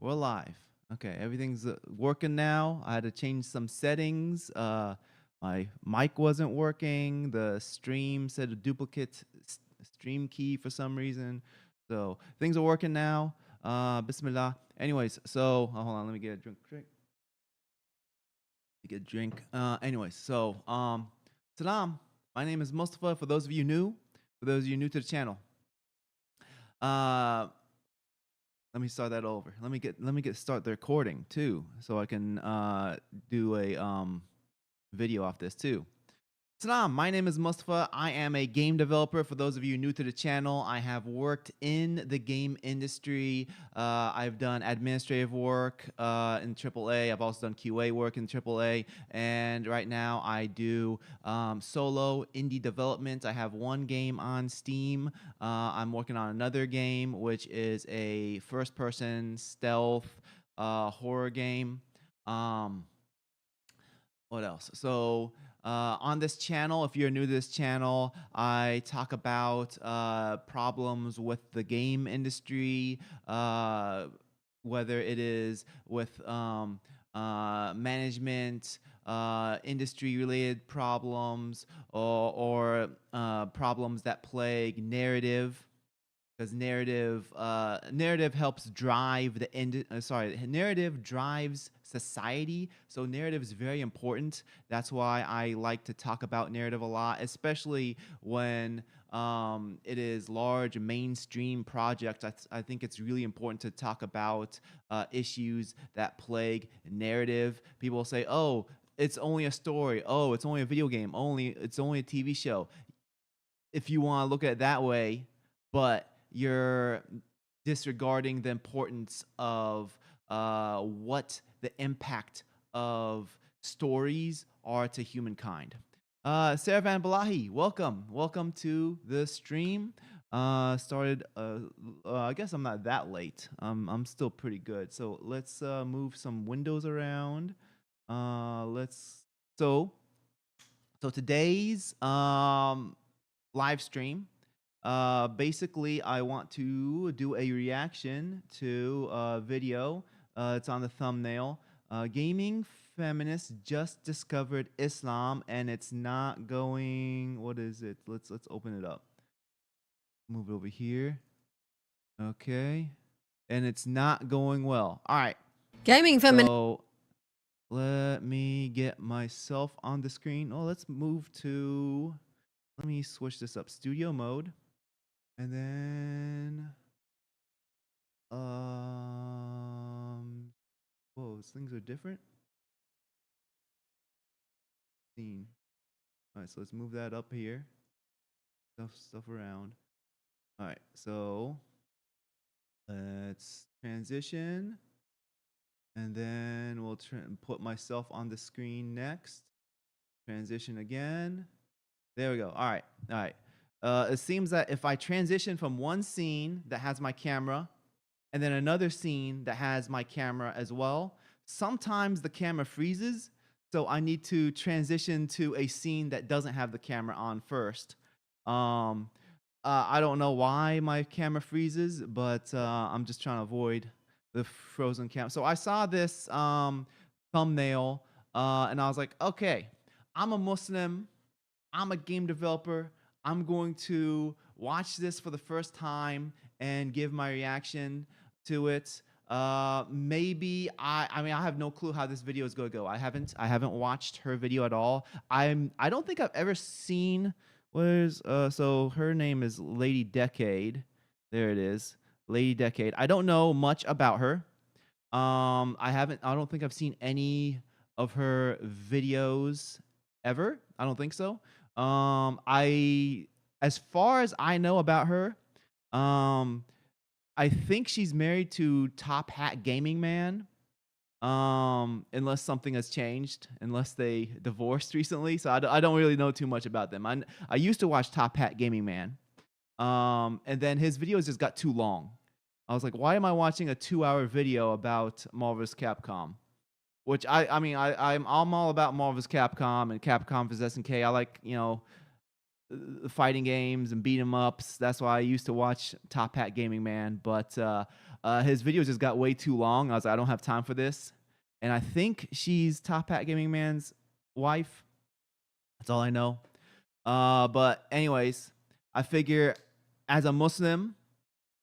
We're live. Okay, everything's working now. I had to change some settings. My mic wasn't working. The stream said a duplicate stream key for some reason. So things are working now. Bismillah. Anyways, so hold on. Let me get a drink. Get a drink. Salam. My name is Mustafa. For those of you new to the channel. Let me start that over. Let me start the recording too, so I can do a video off this too. Salam, my name is Mustafa. I am a game developer. For those of you new to the channel, I have worked in the game industry. I've done administrative work in AAA. I've also done QA work in AAA. And right now I do solo indie development. I have one game on Steam. I'm working on another game, which is a first-person stealth horror game. What else? So on this channel, if you're new to this channel, I talk about problems with the game industry, whether it is with management, industry-related problems, or problems that plague narrative. Because narrative helps drive narrative drives society. So narrative is very important. That's why I like to talk about narrative a lot, especially when it is large mainstream projects. I think it's really important to talk about issues that plague narrative. People say, "Oh, it's only a story. Oh, it's only a video game. It's only a TV show." If you want to look at it that way, but you're disregarding the importance of what the impact of stories are to humankind. Sarah Van Balahi, welcome to the stream. Started I guess I'm not that late. I'm still pretty good. So let's move some windows around. So today's live stream, basically I want to do a reaction to a video. It's on the thumbnail. Gaming feminists just discovered Islam and it's not going. What is it? Let's open it up. Move it over here. Okay. And it's not going well. All right. Gaming feminists. So let me get myself on the screen. Oh, let's move to. Let me switch this up. Studio mode. And then, whoa, these things are different. Scene. All right, so let's move that up here. Stuff around. All right, so let's transition, and then we'll put myself on the screen next. Transition again. There we go. All right. It seems that if I transition from one scene that has my camera and then another scene that has my camera as well, sometimes the camera freezes. So I need to transition to a scene that doesn't have the camera on first. I don't know why my camera freezes, but I'm just trying to avoid the frozen camera. So I saw this thumbnail and I was like, okay, I'm a Muslim. I'm a game developer. I'm going to watch this for the first time and give my reaction to it. Maybe I mean I have no clue how this video is going to go. I haven't watched her video at all. I don't think I've ever seen so her name is Lady Decade. There it is. Lady Decade. I don't know much about her. I don't think I've seen any of her videos ever. I don't think so. As far as I know about her, I think she's married to Top Hat Gaming Man. Unless something has changed, unless they divorced recently. So I don't really know too much about them. I used to watch Top Hat Gaming Man. And then his videos just got too long. I was like, why am I watching a 2-hour video about Marvel vs. Capcom? Which I'm all about Marvel vs. Capcom and Capcom vs. SNK. I like, fighting games and beat 'em ups. That's why I used to watch Top Hat Gaming Man. But His videos just got way too long. I was like, I don't have time for this. And I think she's Top Hat Gaming Man's wife. That's all I know. But anyways, I figure as a Muslim,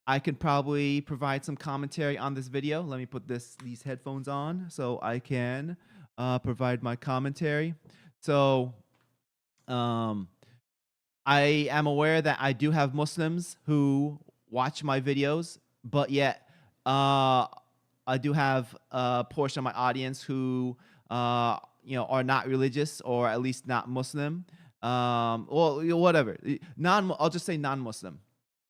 I could probably provide some commentary on this video. Let me put these headphones on so I can provide my commentary. So um, I am aware that I do have Muslims who watch my videos, but yet I do have a portion of my audience who are not religious, or at least not Muslim. Well, whatever. I'll just say non-Muslim.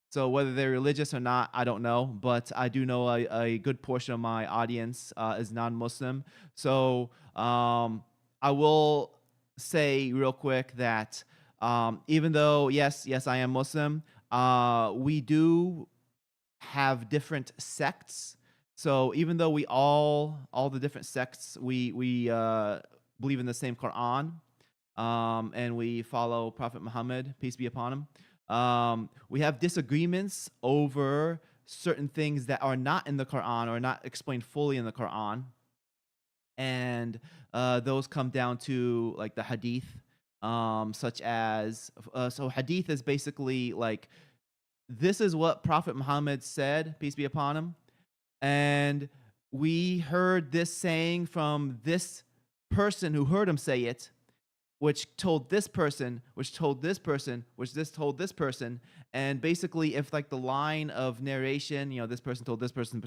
So whether they're religious or not, I don't know, but I do know a good portion of my audience is non-Muslim. So I will say real quick that even though yes, I am Muslim, we do have different sects. So even though we all the different sects, we believe in the same Quran, and we follow Prophet Muhammad, peace be upon him. We have disagreements over certain things that are not in the Quran or not explained fully in the Quran, and those come down to like the hadith, such as so hadith is basically like, this is what Prophet Muhammad said, peace be upon him, and we heard this saying from this person who heard him say it, which told this person, which told this person, which this told this person. And basically, if like the line of narration, this person told this person,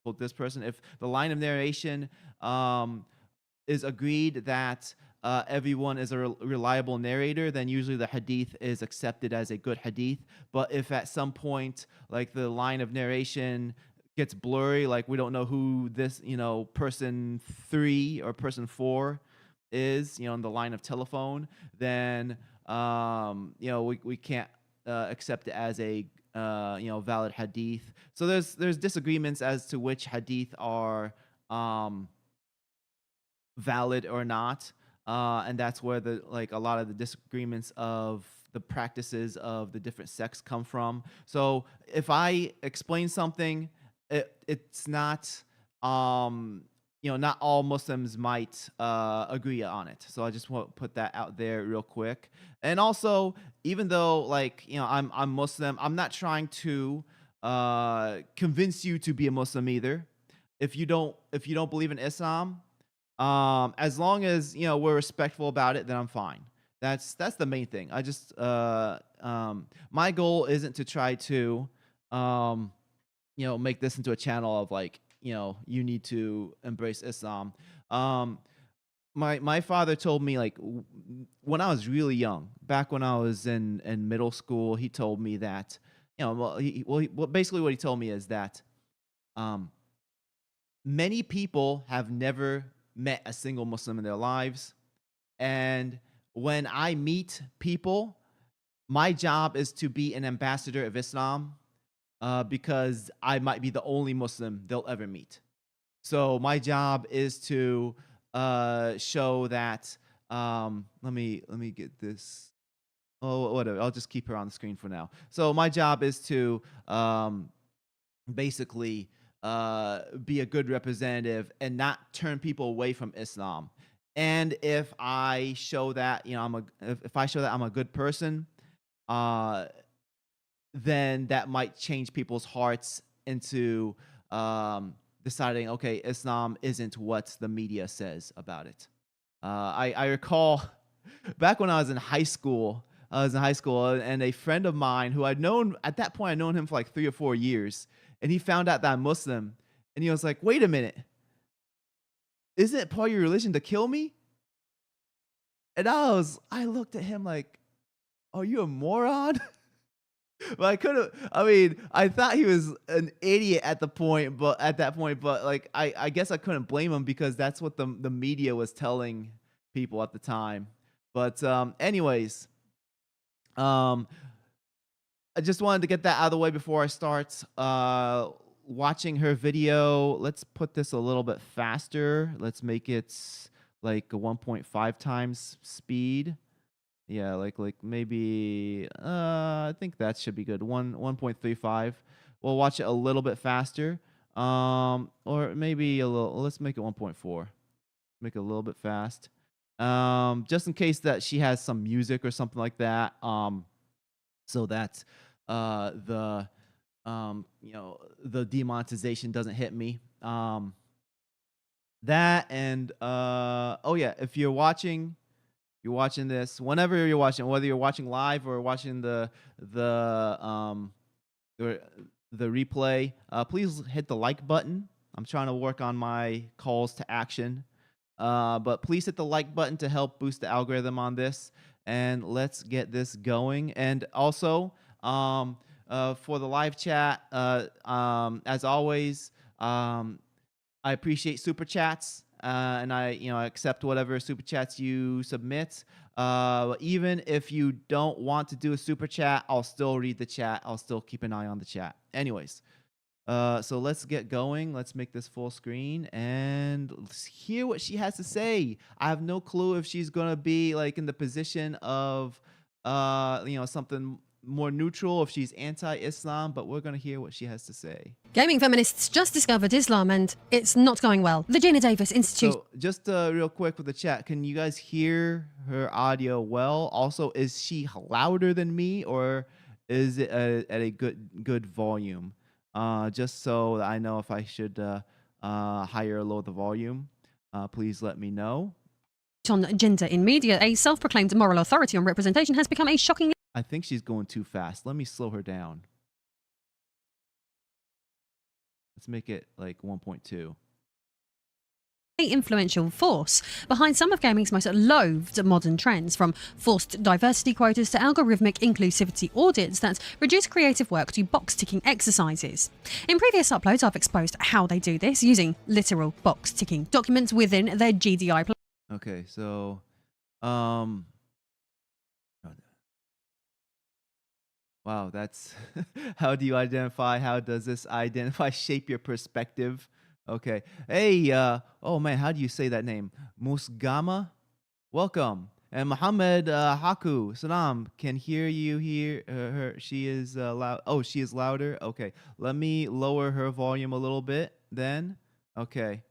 told this person, if the line of narration is agreed that everyone is a reliable narrator, then usually the hadith is accepted as a good hadith. But if at some point, like the line of narration gets blurry, like we don't know who this, person 3 or person 4 is, in the line of telephone, then we can't accept it as a valid hadith. So there's disagreements as to which hadith are valid or not, and that's where a lot of the disagreements of the practices of the different sects come from. So if I explain something, it's not not all Muslims might agree on it. So I just want to put that out there real quick. And also, even though I'm Muslim, I'm not trying to convince you to be a Muslim either. If you don't believe in Islam, as long as we're respectful about it, then I'm fine. That's the main thing. I just my goal isn't to try to make this into a channel of like, you need to embrace Islam. My father told me, like, when I was really young, back when I was in middle school, he told me that, basically what he told me is that many people have never met a single Muslim in their lives. And when I meet people, my job is to be an ambassador of Islam, because I might be the only Muslim they'll ever meet. So my job is to show that. Let me get this. Oh, whatever. I'll just keep her on the screen for now. So my job is to basically be a good representative and not turn people away from Islam. And if I show that if I show that I'm a good person, then that might change people's hearts into deciding, okay, Islam isn't what the media says about it. I recall back when I was in high school, and a friend of mine who I'd known at that point, I'd known him for like 3 or 4 years, and he found out that I'm Muslim, and he was like, "Wait a minute, isn't it part of your religion to kill me?" And I looked at him like, "Are you a moron?" But I thought he was an idiot at that point, but like I guess I couldn't blame him because that's what the media was telling people at the time. But anyways, I just wanted to get that out of the way before I start watching her video. Let's put this a little bit faster. Let's make it like a 1.5 times speed. Yeah, like maybe I think that should be good. 1.35. We'll watch it a little bit faster. Or maybe a little. Let's make it 1.4. Make it a little bit fast. Just in case that she has some music or something like that. So that the the demonetization doesn't hit me. That and oh yeah, if you're watching this whenever you're watching, whether you're watching live or watching the um the, the replay, please hit the like button. I'm trying to work on my calls to action. But please hit the like button to help boost the algorithm on this, and let's get this going. And also, for the live chat, as always, I appreciate super chats, and I accept whatever super chats you submit. Even if you don't want to do a super chat, I'll still read the chat. I'll still keep an eye on the chat. Anyways, so let's get going. Let's make this full screen and let's hear what she has to say. I have no clue if she's gonna be like in the position of something more neutral, if she's anti-Islam, but we're gonna hear what she has to say. Gaming feminists just discovered Islam and it's not going well. The Gina Davis Institute. So just real quick with the chat, can you guys hear her audio well? Also, is she louder than me, or is it at a good volume? Just so I know if I should higher or lower the volume, please let me know. On gender in media, a self-proclaimed moral authority on representation has become a shocking... I think she's going too fast. Let me slow her down. Let's make it like 1.2. influential force behind some of gaming's most loathed modern trends, from forced diversity quotas to algorithmic inclusivity audits that reduce creative work to box-ticking exercises. In previous uploads, I've exposed how they do this using literal box-ticking documents within their GDI. Okay, so wow, that's how do you identify? How does this identify shape your perspective? Okay. Hey, oh man, how do you say that name? Musgama? Welcome. And Muhammad Haku, Salam, can hear you here. Her, she is loud. Oh, she is louder. Okay. Let me lower her volume a little bit then. Okay.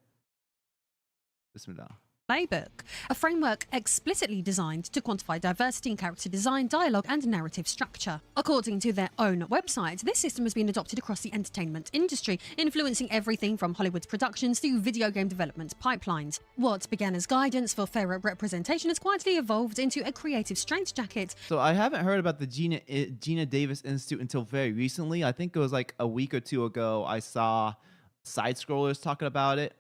Bismillah. Playbook, a framework explicitly designed to quantify diversity in character design, dialogue, and narrative structure. According to their own website, this system has been adopted across the entertainment industry, influencing everything from Hollywood productions to video game development pipelines. What began as guidance for fairer representation has quietly evolved into a creative straitjacket. So I haven't heard about the Gina Davis Institute until very recently. I think it was like a week or two ago I saw side scrollers talking about it.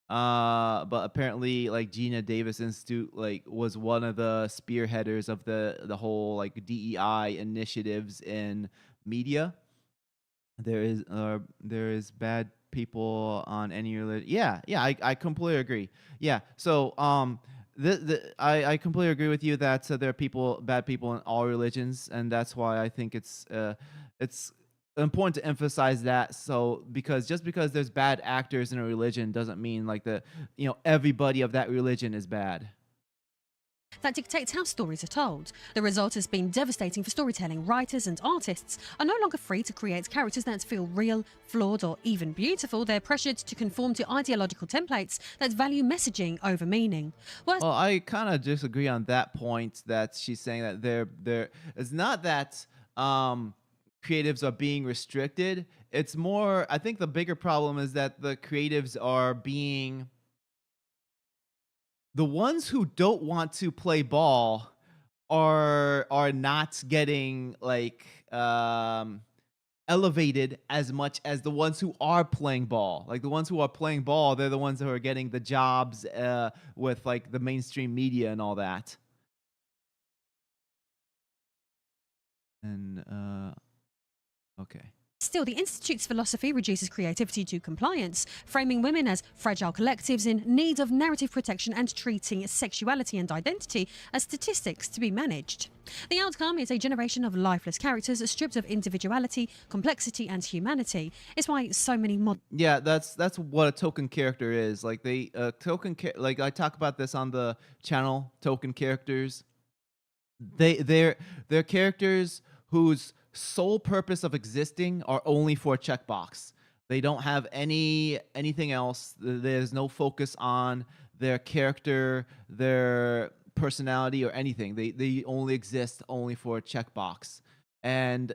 But apparently like Gina Davis Institute like was one of the spearheaders of the whole like DEI initiatives in media. There is bad people on any religion. Yeah, I completely agree. Yeah, so I completely agree with you that there are bad people in all religions, and that's why I think it's important to emphasize that. So because just because there's bad actors in a religion doesn't mean like everybody of that religion is bad. That dictates how stories are told. The result has been devastating for storytelling. Writers and artists are no longer free to create characters that feel real, flawed, or even beautiful. They're pressured to conform to ideological templates that value messaging over meaning. Well, I kind of disagree on that point, that she's saying that there it's not that creatives are being restricted. It's more, I think the bigger problem is that the creatives are being, the ones who don't want to play ball are not getting like elevated as much as the ones who are playing ball. Like the ones who are playing ball, they're the ones who are getting the jobs with like the mainstream media and all that. And okay. Still, the Institute's philosophy reduces creativity to compliance, framing women as fragile collectives in need of narrative protection and treating sexuality and identity as statistics to be managed. The outcome is a generation of lifeless characters stripped of individuality, complexity, and humanity. It's why so many Yeah, that's what a token character is. Like they like I talk about this on the channel, token characters. They're characters whose sole purpose of existing are only for a checkbox. They don't have anything else. There's no focus on their character, their personality, or anything. They only exist only for a checkbox. And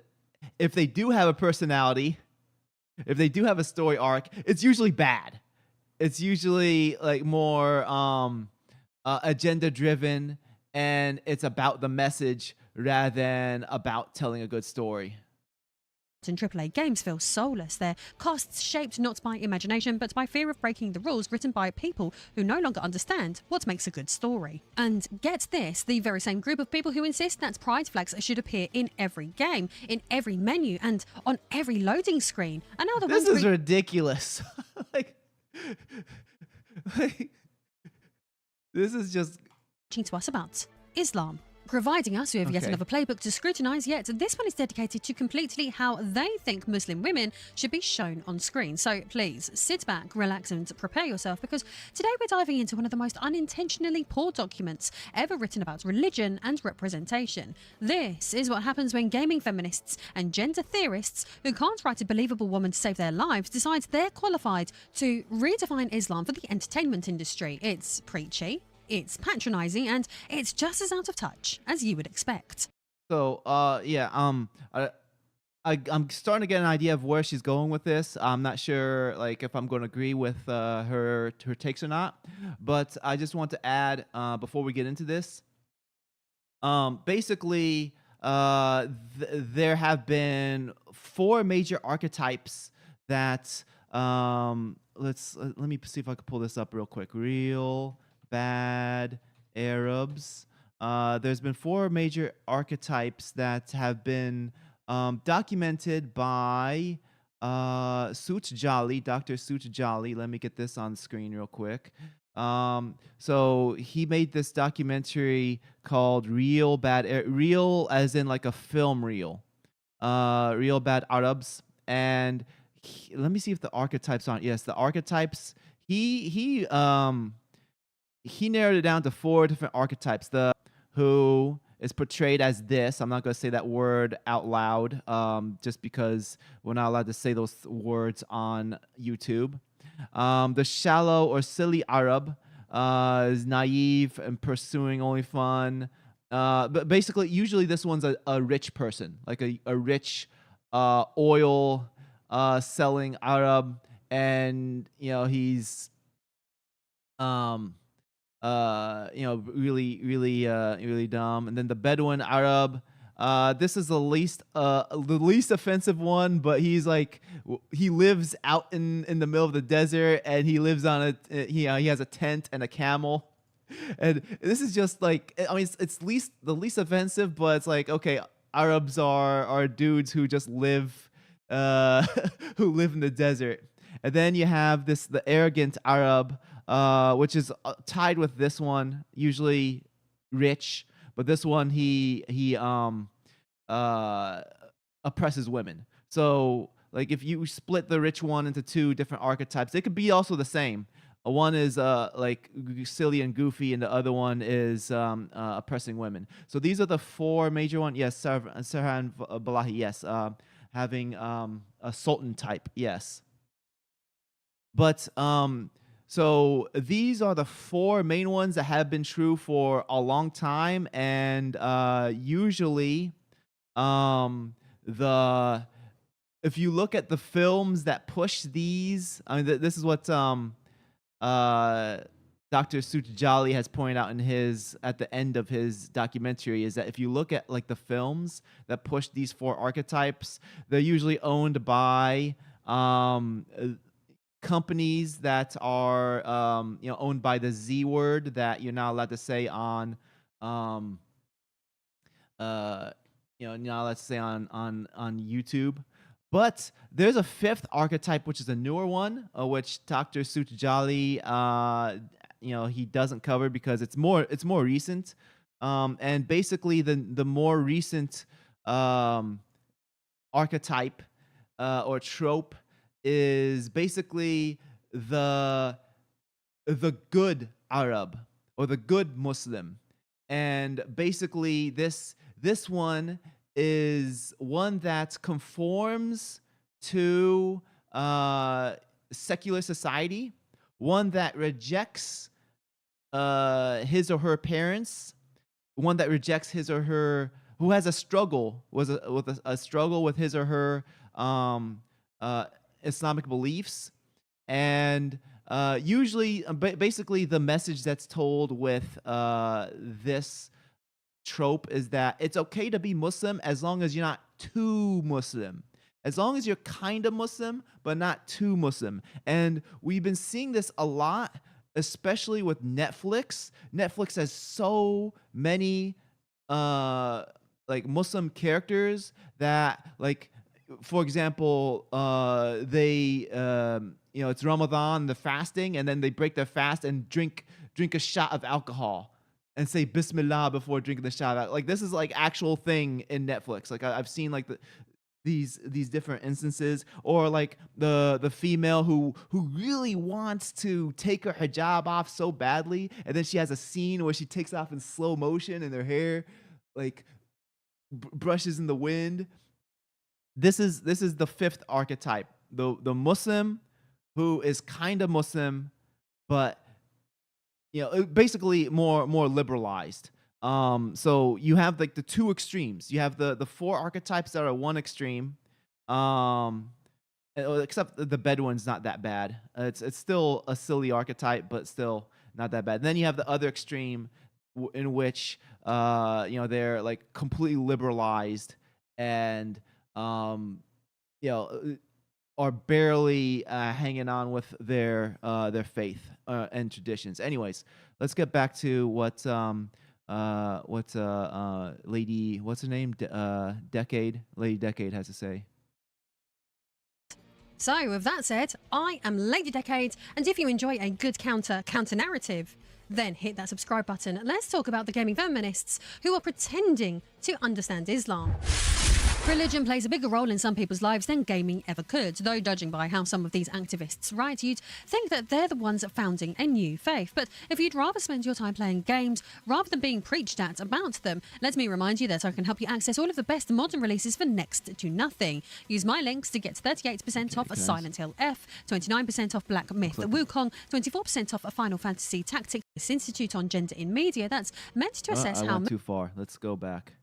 if they do have a personality, if they do have a story arc, it's usually bad. It's usually like more agenda driven, and it's about the message rather than about telling a good story. And AAA games feel soulless. Their casts shaped not by imagination, but by fear of breaking the rules written by people who no longer understand what makes a good story. And get this, the very same group of people who insist that pride flags should appear in every game, in every menu, and on every loading screen. And now the This ones is ridiculous. like, like, this is just talking to us about Islam, providing us with yet another playbook to scrutinise, yet this one is dedicated to completely how they think Muslim women should be shown on screen. So please sit back, relax and prepare yourself, because today we're diving into one of the most unintentionally poor documents ever written about religion and representation. This is what happens when gaming feminists and gender theorists who can't write a believable woman to save their lives decide they're qualified to redefine Islam for the entertainment industry. It's preachy, it's patronising, and it's just as out of touch as you would expect. so. I'm starting to get an idea of where she's going with this. I'm not sure, like, if I'm going to agree with her takes or not. But I just want to add before we get into this. Basically, there have been 4 major archetypes that let me see if I can pull this up real quick. Real bad Arabs. There's been 4 major archetypes that have been documented by Suit Jolly, Dr. Suit Jolly. Let me get this on screen real quick. So he made this documentary called Real Bad, Real as in like a film reel, Real Bad Arabs. And let me see if the archetypes aren't. Yes, the archetypes. He narrowed it down to 4 different archetypes. The who is portrayed as this. I'm not going to say that word out loud, just because we're not allowed to say those words on YouTube. The shallow or silly Arab is naive and pursuing only fun. But basically, usually this one's a rich person, like a rich oil selling Arab, and he's really dumb. And then the Bedouin Arab. This is the least offensive one, but he's like he lives out in the middle of the desert, and he lives on he has a tent and a camel. And this is just like, I mean, it's the least offensive, but it's like, okay, Arabs are dudes who just live who live in the desert. And then you have the arrogant Arab, which is tied with this one, usually rich, but this one he oppresses women. So like if you split the rich one into 2 different archetypes, they could be also the same. One is like silly and goofy, and the other one is oppressing women. So these are the 4 major ones. Yes, Sarhan Balahi. Yes, having a sultan type. Yes, but so these are the 4 main ones that have been true for a long time, and usually, if you look at the films that push these, I mean, this is what Dr. Sutjali has pointed out at the end of his documentary, is that if you look at like the films that push these 4 archetypes, they're usually owned by companies that are owned by the Z word that you're not allowed to say on you're not allowed to say on YouTube. But there's a 5th archetype, which is a newer one, which Dr. Sutjali he doesn't cover because it's more recent. And basically the more recent archetype or trope is basically the good Arab or the good Muslim. And basically this one is one that conforms to secular society, one that rejects his or her parents, one that rejects his or her, who has a struggle with a struggle with his or her uh, Islamic beliefs, and usually, basically, the message that's told with this trope is that it's okay to be Muslim as long as you're not too Muslim. As long as you're kind of Muslim, but not too Muslim. And we've been seeing this a lot, especially with Netflix. Netflix has so many like Muslim characters that, like, for example, they it's Ramadan, the fasting, and then they break their fast and drink a shot of alcohol and say Bismillah before drinking the shot. Like, this is like actual thing in Netflix. Like, I've seen like these different instances, or like the female who really wants to take her hijab off so badly, and then she has a scene where she takes off in slow motion and her hair like brushes in the wind. This is the fifth archetype, the Muslim who is kind of Muslim, but basically more liberalized. So you have like the two extremes. You have the four archetypes that are one extreme, except the Bedouin's not that bad. It's still a silly archetype, but still not that bad. And then you have the other extreme, in which they're like completely liberalized and are barely hanging on with their faith and traditions. Anyways, let's get back to what lady, what's her name, Lady Decade has to say. So, with that said, I am Lady Decade, and if you enjoy a good counter narrative, then hit that subscribe button. Let's talk about the gaming feminists who are pretending to understand Islam. Religion plays a bigger role in some people's lives than gaming ever could, though judging by how some of these activists write, you'd think that they're the ones founding a new faith. But if you'd rather spend your time playing games rather than being preached at about them, let me remind you that I can help you access all of the best modern releases for next to nothing. Use my links to get 38% off a Silent Hill F, 29% off Black Myth Wukong, 24% off a Final Fantasy Tactics Institute on Gender in Media. That's meant to assess I how... went too far. Let's go back.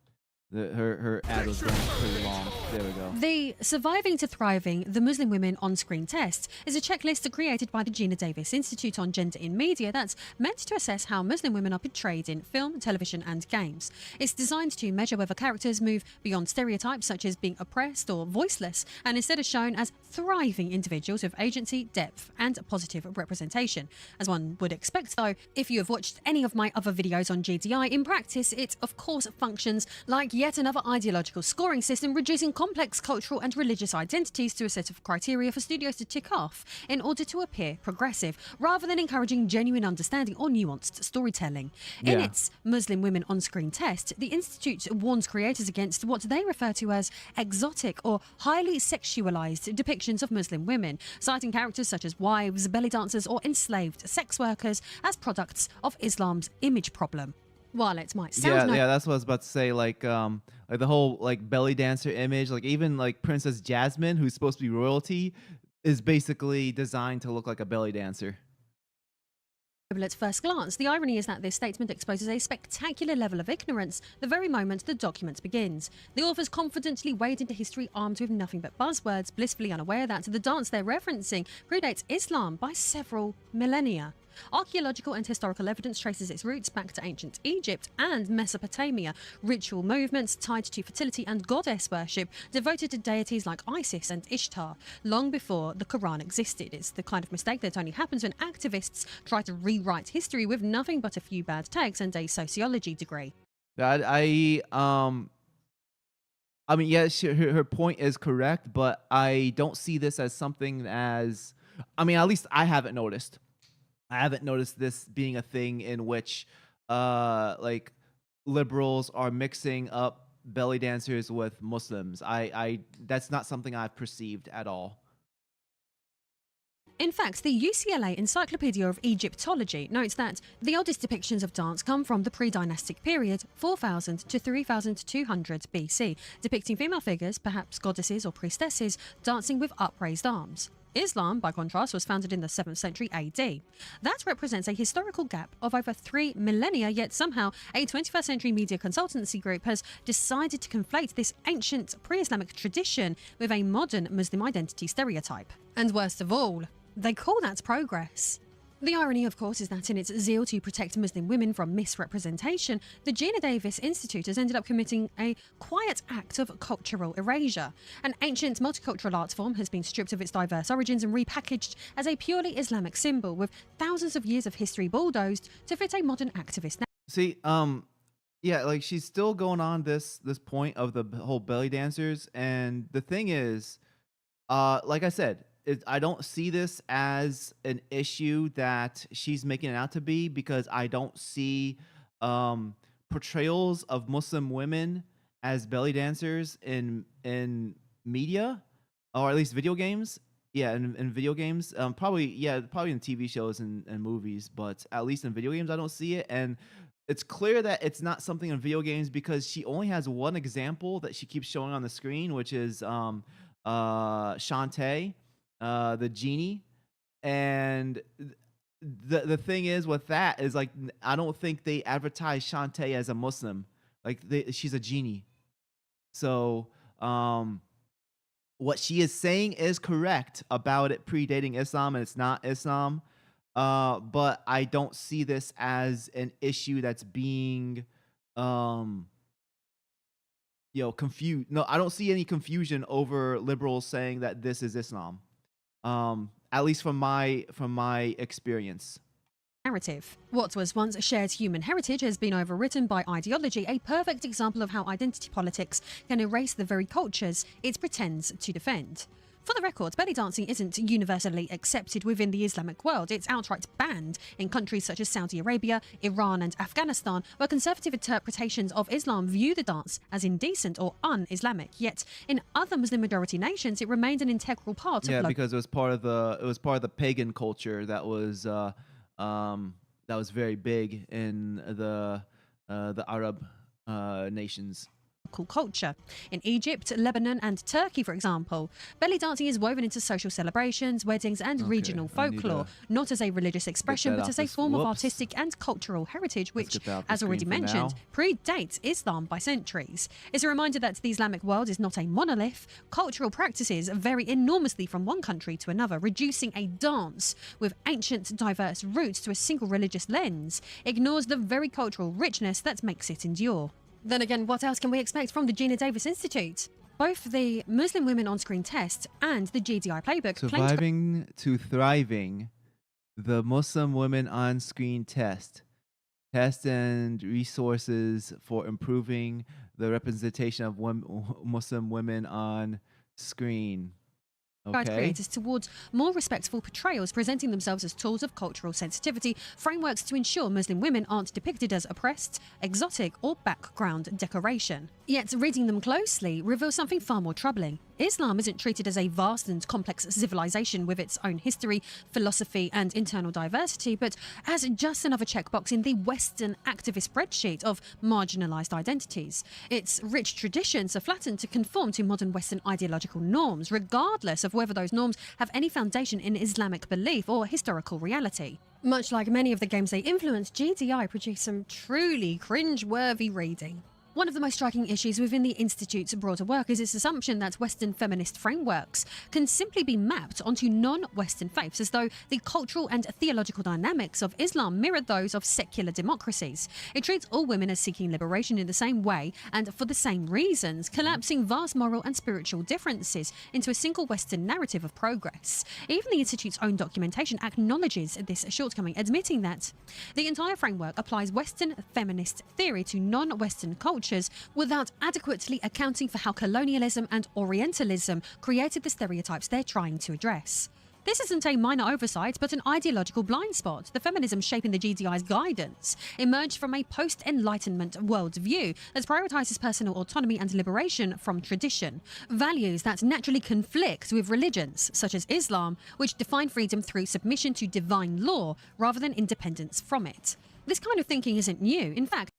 Her ad was going pretty long. There we go. The Surviving to Thriving the Muslim Women on-Screen Test is a checklist created by the Gina Davis Institute on Gender in Media that's meant to assess how Muslim women are portrayed in film, television and games. It's designed to measure whether characters move beyond stereotypes such as being oppressed or voiceless, and instead are shown as thriving individuals with agency, depth and positive representation. As one would expect though, if you have watched any of my other videos on GDI, in practice it of course functions like yet another ideological scoring system, reducing complex cultural and religious identities to a set of criteria for studios to tick off in order to appear progressive, rather than encouraging genuine understanding or nuanced storytelling. In its Muslim Women on-Screen Test, the Institute warns creators against what they refer to as exotic or highly sexualized depictions of Muslim women, citing characters such as wives, belly dancers or enslaved sex workers as products of Islam's image problem. While it might sound that's what I was about to say. Like the whole like belly dancer image, like even like Princess Jasmine, who's supposed to be royalty, is basically designed to look like a belly dancer. At first glance, the irony is that this statement exposes a spectacular level of ignorance the very moment the document begins. The authors confidently wade into history armed with nothing but buzzwords, blissfully unaware that the dance they're referencing predates Islam by several millennia. Archaeological and historical evidence traces its roots back to ancient Egypt and Mesopotamia. Ritual movements tied to fertility and goddess worship devoted to deities like Isis and Ishtar long before the Quran existed. It's the kind of mistake that only happens when activists try to rewrite history with nothing but a few bad tags and a sociology degree. I mean, yes, her point is correct, but I don't see this as something as, I mean, at least I haven't noticed. I haven't noticed this being a thing in which like liberals are mixing up belly dancers with Muslims. I that's not something I've perceived at all. In fact, the UCLA Encyclopedia of Egyptology notes that the oldest depictions of dance come from the pre-dynastic period, 4000 to 3200 BC, depicting female figures, perhaps goddesses or priestesses, dancing with upraised arms. Islam, by contrast, was founded in the 7th century AD. That represents a historical gap of over 3 millennia, yet somehow a 21st century media consultancy group has decided to conflate this ancient pre-Islamic tradition with a modern Muslim identity stereotype. And worst of all, they call that progress. The irony, of course, is that in its zeal to protect Muslim women from misrepresentation, the Gina Davis Institute has ended up committing a quiet act of cultural erasure. An ancient multicultural art form has been stripped of its diverse origins and repackaged as a purely Islamic symbol, with thousands of years of history bulldozed to fit a modern activist. See, yeah, like she's still going on this point of the whole belly dancers, and the thing is, like I said, I don't see this as an issue that she's making it out to be, because I don't see portrayals of Muslim women as belly dancers in media, or at least video games. Yeah, in video games, probably in TV shows and movies, but at least in video games, I don't see it. And it's clear that it's not something in video games, because she only has one example that she keeps showing on the screen, which is Shantae, the genie. And the thing is with that is, like, I don't think they advertise Shantae as a Muslim. Like, she's a genie. So what she is saying is correct about it predating Islam, and it's not Islam. But I don't see this as an issue that's being confused. No, I don't see any confusion over liberals saying that this is Islam. At least from my experience. Narrative. What was once shared human heritage has been overwritten by ideology, a perfect example of how identity politics can erase the very cultures it pretends to defend. For the record, belly dancing isn't universally accepted within the Islamic world. It's outright banned in countries such as Saudi Arabia, Iran and Afghanistan, where conservative interpretations of Islam view the dance as indecent or un-Islamic. Yet in other Muslim majority nations, it remained an integral part of because it was part of the pagan culture that was very big in the Arab nations. Culture. In Egypt, Lebanon and Turkey, for example, belly dancing is woven into social celebrations, weddings and regional folklore, not as a religious expression but as a form of artistic and cultural heritage which, as already mentioned, predates Islam by centuries. It's a reminder that the Islamic world is not a monolith. Cultural practices vary enormously from one country to another. Reducing a dance with ancient diverse roots to a single religious lens ignores the very cultural richness that makes it endure. Then again, what else can we expect from the Gina Davis Institute? Both the Muslim Women on-Screen test and the GDI playbook Surviving to Thriving, the Muslim Women on-Screen test and resources for improving the representation of Muslim women on screen. guide creators towards more respectful portrayals, presenting themselves as tools of cultural sensitivity, frameworks to ensure Muslim women aren't depicted as oppressed, exotic, or background decoration. Yet reading them closely reveals something far more troubling. Islam isn't treated as a vast and complex civilization with its own history, philosophy, and internal diversity, but as just another checkbox in the Western activist spreadsheet of marginalized identities. Its rich traditions are flattened to conform to modern Western ideological norms, regardless of whether those norms have any foundation in Islamic belief or historical reality. Much like many of the games they influence, GDI produced some truly cringe-worthy reading. One of the most striking issues within the Institute's broader work is its assumption that Western feminist frameworks can simply be mapped onto non-Western faiths, as though the cultural and theological dynamics of Islam mirrored those of secular democracies. It treats all women as seeking liberation in the same way and for the same reasons, collapsing vast moral and spiritual differences into a single Western narrative of progress. Even the Institute's own documentation acknowledges this shortcoming, admitting that the entire framework applies Western feminist theory to non-Western cultures without adequately accounting for how colonialism and Orientalism created the stereotypes they're trying to address. This isn't a minor oversight, but an ideological blind spot. The feminism shaping the GDI's guidance emerged from a post-Enlightenment worldview that prioritizes personal autonomy and liberation from tradition, values that naturally conflict with religions, such as Islam, which define freedom through submission to divine law rather than independence from it. This kind of thinking isn't new. In fact,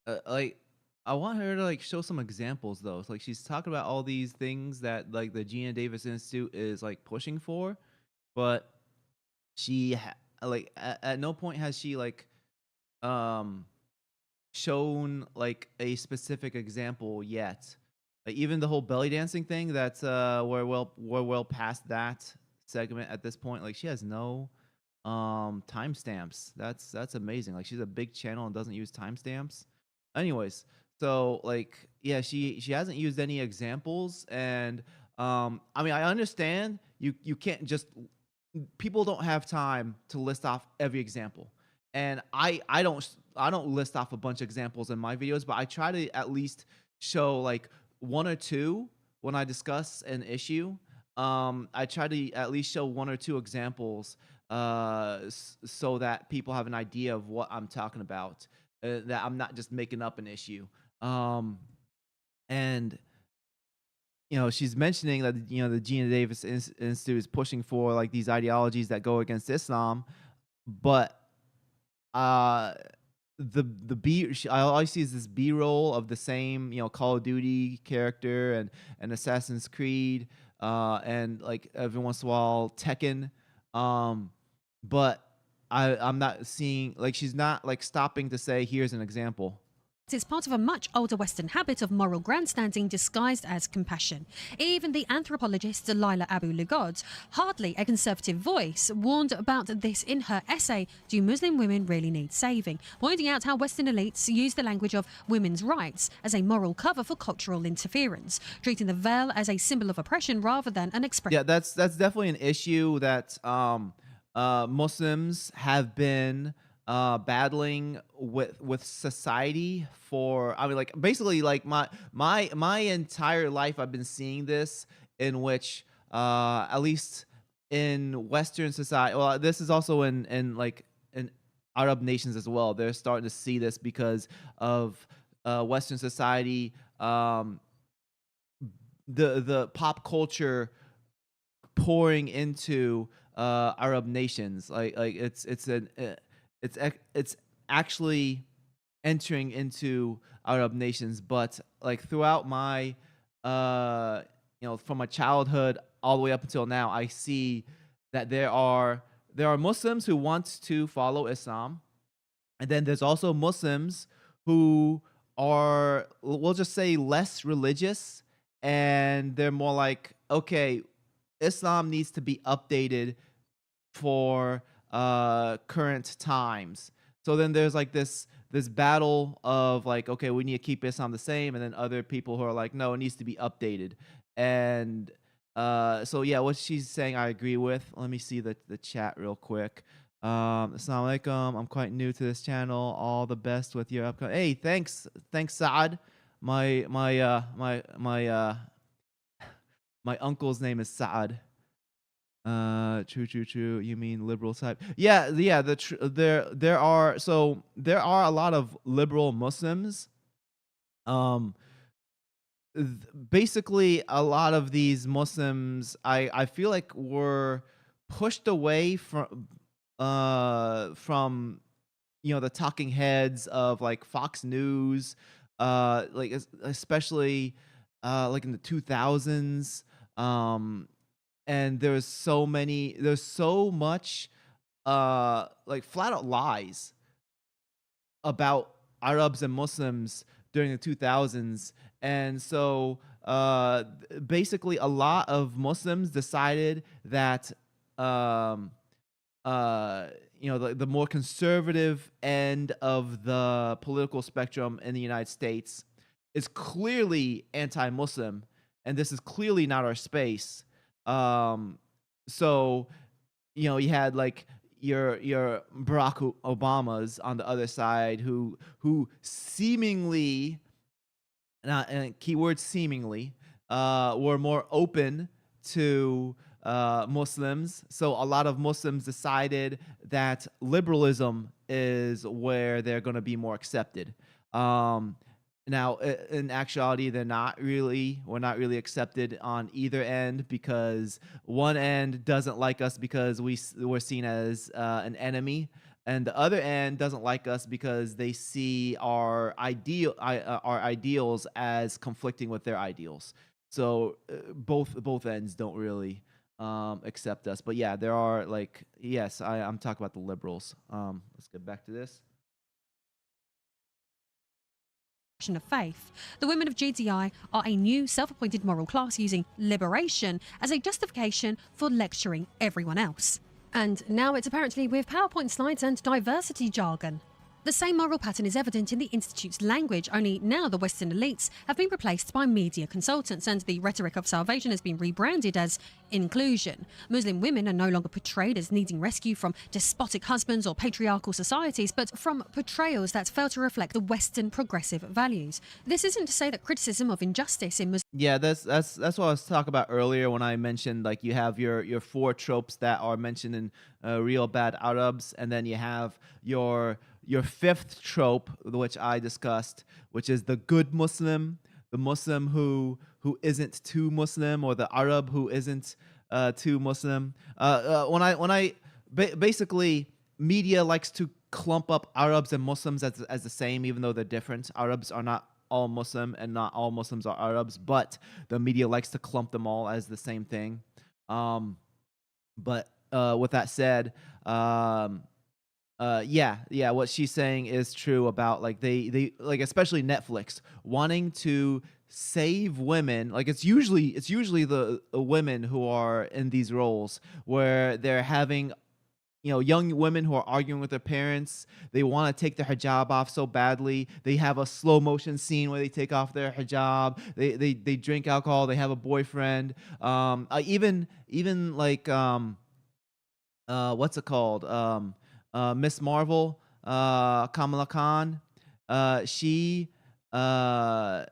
I want her to show some examples though. She's talking about all these things that the Gina Davis Institute is pushing for, but like at no point has she like um shown like a specific example yet. Like even the whole belly dancing thing, that's we're well past that segment at this point. Like she has no timestamps. That's amazing. Like she's a big channel and doesn't use timestamps. Anyways, so like yeah, she hasn't used any examples, and I mean I understand you can't just, people don't have time to list off every example. And I don't list off a bunch of examples in my videos, but I try to at least show like one or two when I discuss an issue. I try to at least show one or two examples so that people have an idea of what I'm talking about, that I'm not just making up an issue. Um, and she's mentioning that the Gina Davis Institute is pushing for like these ideologies that go against Islam, but uh, I always see is this B roll of the same Call of Duty character and Assassin's Creed, and like every once in a while Tekken, but I'm not seeing, like, she's not like stopping to say here's an example. It's part of a much older Western habit of moral grandstanding disguised as compassion. Even the anthropologist Delilah Abu Lugod, hardly a conservative voice, warned about this in her essay, Do Muslim Women Really Need Saving?, pointing out how Western elites use the language of women's rights as a moral cover for cultural interference, treating the veil as a symbol of oppression rather than an expression. Yeah, that's definitely an issue that Muslims have been battling with society for. I mean, like basically, like my entire life, I've been seeing this, in which at least in Western society. Well, this is also in like in Arab nations as well. They're starting to see this because of Western society. The pop culture pouring into Arab nations. Like it's actually entering into Arab nations. But like throughout my from my childhood all the way up until now, I see that there are Muslims who want to follow Islam, and then there's also Muslims who are, we'll just say, less religious, and they're more like, okay, Islam needs to be updated for current times. So then there's like this battle of like, okay, we need to keep Islam the same, and then other people who are like, no, it needs to be updated. And so yeah, what she's saying, I agree with. Let me see the chat real quick. Assalamu alaikum. I'm quite new to this channel. All the best with your upcoming. Hey, thanks, Saad. My uncle's name is Saad. True. You mean liberal type? Yeah. There are a lot of liberal Muslims. Um, Basically, a lot of these Muslims, I feel like, were pushed away from the talking heads of like Fox News, like especially like in the 2000s. And there's so much like flat out lies about Arabs and Muslims during the 2000s. And so basically a lot of Muslims decided that the more conservative end of the political spectrum in the United States is clearly anti-Muslim, and this is clearly not our space. So you had like your Barack Obamas on the other side, who seemingly, and keyword seemingly, were more open to Muslims. So a lot of Muslims decided that liberalism is where they're going to be more accepted. Now, in actuality, we're not really accepted on either end, because one end doesn't like us because we're seen as an enemy, and the other end doesn't like us because they see our ideals as conflicting with their ideals. So both ends don't really accept us. But yeah, there are like, yes, I'm talking about the liberals. Let's get back to this. Of faith. The women of GDI are a new self-appointed moral class using liberation as a justification for lecturing everyone else. And now it's apparently with PowerPoint slides and diversity jargon. The same moral pattern is evident in the Institute's language, only now the Western elites have been replaced by media consultants and the rhetoric of salvation has been rebranded as inclusion. Muslim women are no longer portrayed as needing rescue from despotic husbands or patriarchal societies, but from portrayals that fail to reflect the Western progressive values. This isn't to say that criticism of injustice in Muslim... Yeah, that's what I was talking about earlier when I mentioned like you have your four tropes that are mentioned in Real Bad Arabs, and then you have your fifth trope, which I discussed, which is the good Muslim, the Muslim who isn't too Muslim, or the Arab who isn't too Muslim. Basically, media likes to clump up Arabs and Muslims as the same, even though they're different. Arabs are not all Muslim, and not all Muslims are Arabs, but the media likes to clump them all as the same thing. But with that said, yeah, what she's saying is true about like they like, especially Netflix wanting to save women. Like it's usually the women who are in these roles where they're having, you know, young women who are arguing with their parents. They want to take their hijab off so badly. They have a slow motion scene where they take off their hijab. They drink alcohol. They have a boyfriend. Even like what's it called? Miss Marvel, Kamala Khan. She like,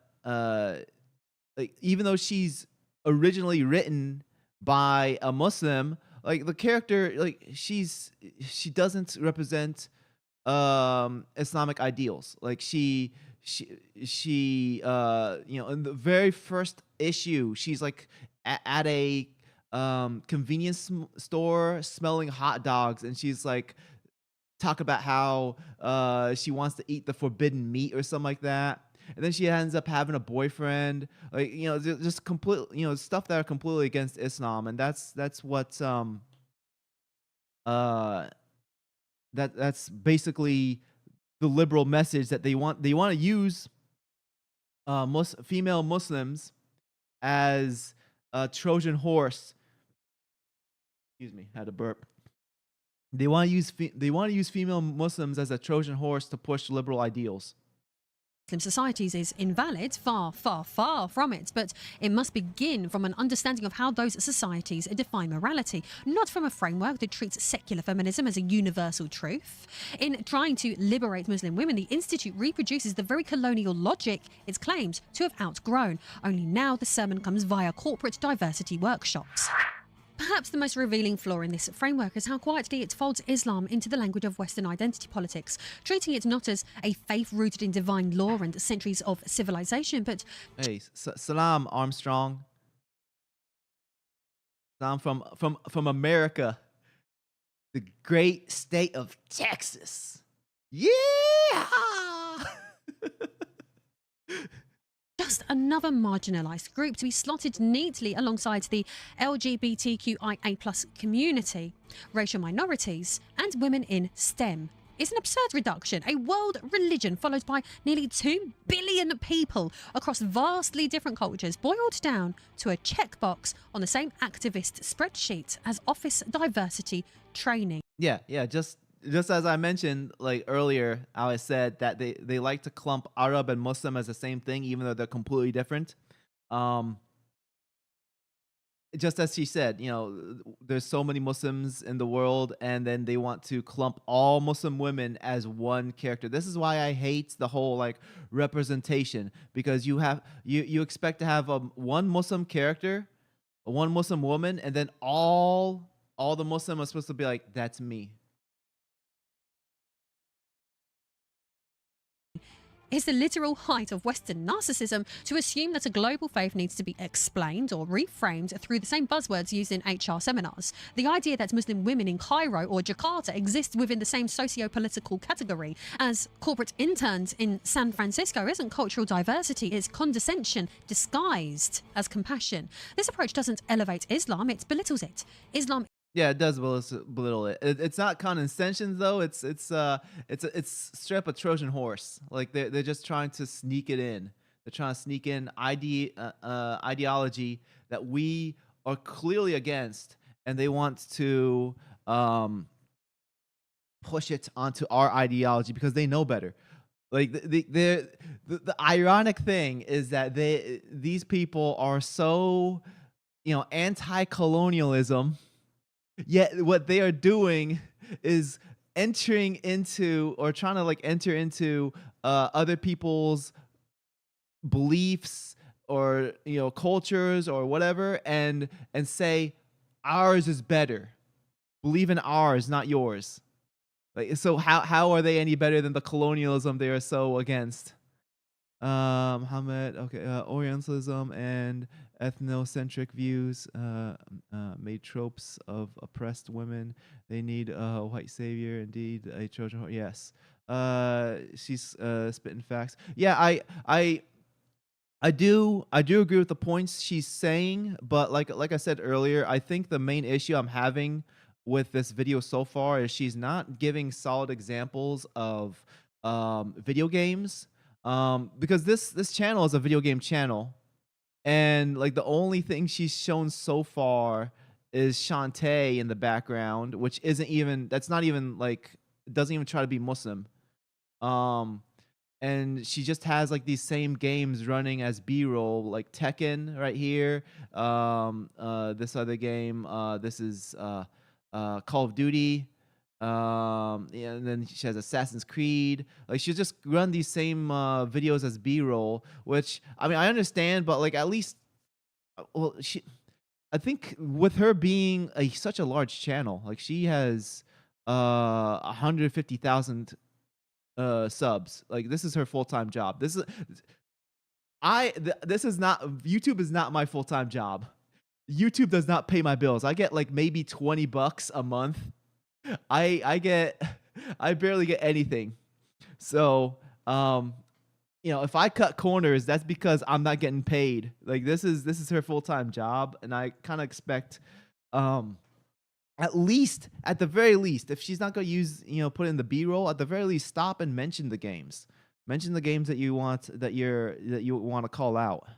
even though she's originally written by a Muslim, like the character, like she doesn't represent Islamic ideals. Like she you know, in the very first issue, she's like at a convenience store smelling hot dogs, and she's like talk about how she wants to eat the forbidden meat or something like that. And then she ends up having a boyfriend, like, you know, just complete, you know, stuff that are completely against Islam. And that's what that's basically the liberal message that they want to use female Muslims as a Trojan horse. Excuse me, had a burp. They want to use female Muslims as a Trojan horse to push liberal ideals. societies is invalid, far, far, far from it, but it must begin from an understanding of how those societies define morality, not from a framework that treats secular feminism as a universal truth. In trying to liberate Muslim women, the Institute reproduces the very colonial logic it claims to have outgrown, only now the sermon comes via corporate diversity workshops. Perhaps the most revealing flaw in this framework is how quietly it folds Islam into the language of Western identity politics, treating it not as a faith rooted in divine law and centuries of civilization, but... Hey, Salam Armstrong. I'm from America, the great state of Texas. Yeah! just another marginalised group to be slotted neatly alongside the LGBTQIA+ community, racial minorities, and women in STEM. Is an absurd reduction, a world religion followed by nearly 2 billion people across vastly different cultures, boiled down to a checkbox on the same activist spreadsheet as office diversity training. Yeah, just as I mentioned like earlier, I said that they like to clump Arab and Muslim as the same thing, even though they're completely different. Just as she said, you know, there's so many Muslims in the world, and then they want to clump all Muslim women as one character. This is why I hate the whole like representation, because you expect to have one Muslim character, one Muslim woman, and then all the Muslim are supposed to be like, that's me. It's the literal height of Western narcissism to assume that a global faith needs to be explained or reframed through the same buzzwords used in HR seminars. The idea that Muslim women in Cairo or Jakarta exist within the same socio-political category as corporate interns in San Francisco isn't cultural diversity, it's condescension disguised as compassion. This approach doesn't elevate Islam, it belittles it. Islam Yeah, it does belittle it. It's not condescension though. It's straight up a Trojan horse. Like they're just trying to sneak it in. They're trying to sneak in ideology that we are clearly against, and they want to push it onto our ideology because they know better. Like the ironic thing is that these people are so anti-colonialism. Yet what they are doing is entering into or trying to like enter into other people's beliefs or cultures or whatever, and say ours is better. Believe in ours, not yours. Like, so how are they any better than the colonialism they are so against? Muhammad, okay, Orientalism and ethnocentric views made tropes of oppressed women. They need a white savior, indeed, a Trojan horse. Yes. She's spitting facts. Yeah, I do agree with the points she's saying, but like I said earlier, I think the main issue I'm having with this video so far is she's not giving solid examples of video games. Because this channel is a video game channel, and like the only thing she's shown so far is Shantae in the background, which that's not even like, doesn't even try to be Muslim. And she just has like these same games running as B-roll, like Tekken right here. This other game, this is Call of Duty. Yeah, and then she has Assassin's Creed. Like she'll just run these same videos as B-roll, which I mean I understand, but like at least, well, I think with her being such a large channel, like she has 150,000 subs. Like this is her full-time job. This is not, YouTube is not my full-time job. YouTube does not pay my bills. I get like maybe $20 a month. I barely get anything. So, if I cut corners, that's because I'm not getting paid. Like this is her full-time job, and I kind of expect, at the very least, if she's not going to use, put in the B-roll, at the very least, stop and mention the games. Mention the games that you want to call out.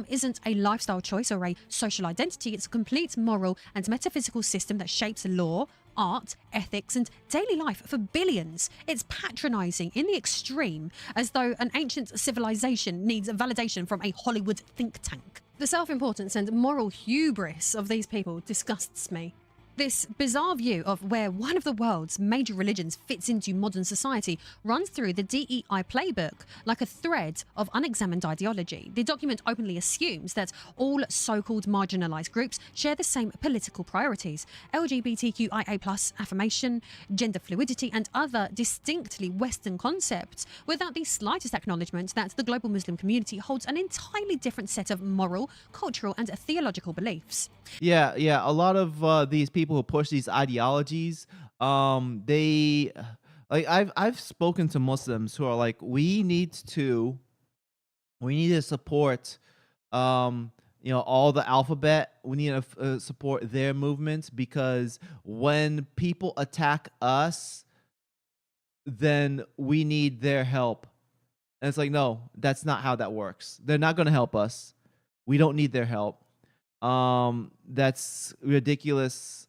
Isn't a lifestyle choice or a social identity, it's a complete moral and metaphysical system that shapes law, art, ethics, and daily life for billions. It's patronizing in the extreme, as though an ancient civilization needs validation from a Hollywood think tank. The self-importance and moral hubris of these people disgusts me. This bizarre view of where one of the world's major religions fits into modern society runs through the DEI playbook like a thread of unexamined ideology. The document openly assumes that all so-called marginalized groups share the same political priorities: LGBTQIA+, affirmation, gender fluidity, and other distinctly Western concepts, without the slightest acknowledgement that the global Muslim community holds an entirely different set of moral, cultural, and theological beliefs. Yeah. A lot of these people who push these ideologies, they like I've spoken to Muslims who are like, we need to support all the alphabet. We need to support their movements, because when people attack us, then we need their help. And it's like, no, that's not how that works. They're not going to help us. We don't need their help. That's ridiculous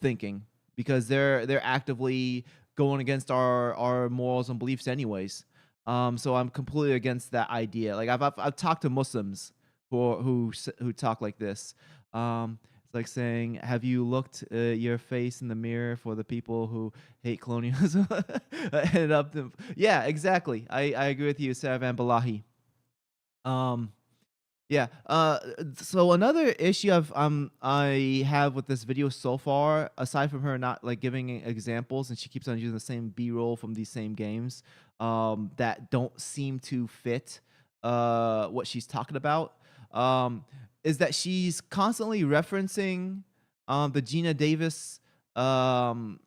thinking, because they're actively going against our morals and beliefs anyways. So I'm completely against that idea. Like I've talked to Muslims who talk like this. It's like saying, have you looked your face in the mirror for the people who hate colonialism? Yeah, exactly. I agree with you, Saravan Balahi. Yeah. So another issue I have with this video so far, aside from her not like giving examples, and she keeps on using the same B-roll from these same games, that don't seem to fit what she's talking about, um, is that she's constantly referencing the Gina Davis, um,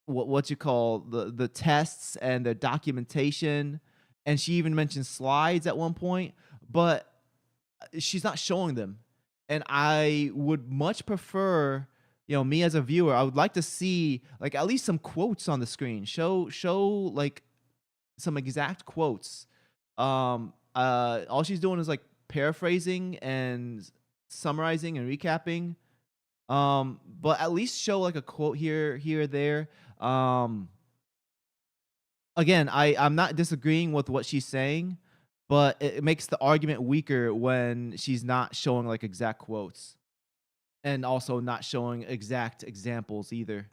what you call the tests and the documentation, and she even mentioned slides at one point, but she's not showing them. And I would much prefer, me as a viewer, I would like to see like at least some quotes on the screen. Show like some exact quotes. All she's doing is like paraphrasing and summarizing and recapping. But at least show like a quote here, there. Um, Again, I'm not disagreeing with what she's saying, but it makes the argument weaker when she's not showing like exact quotes and also not showing exact examples either.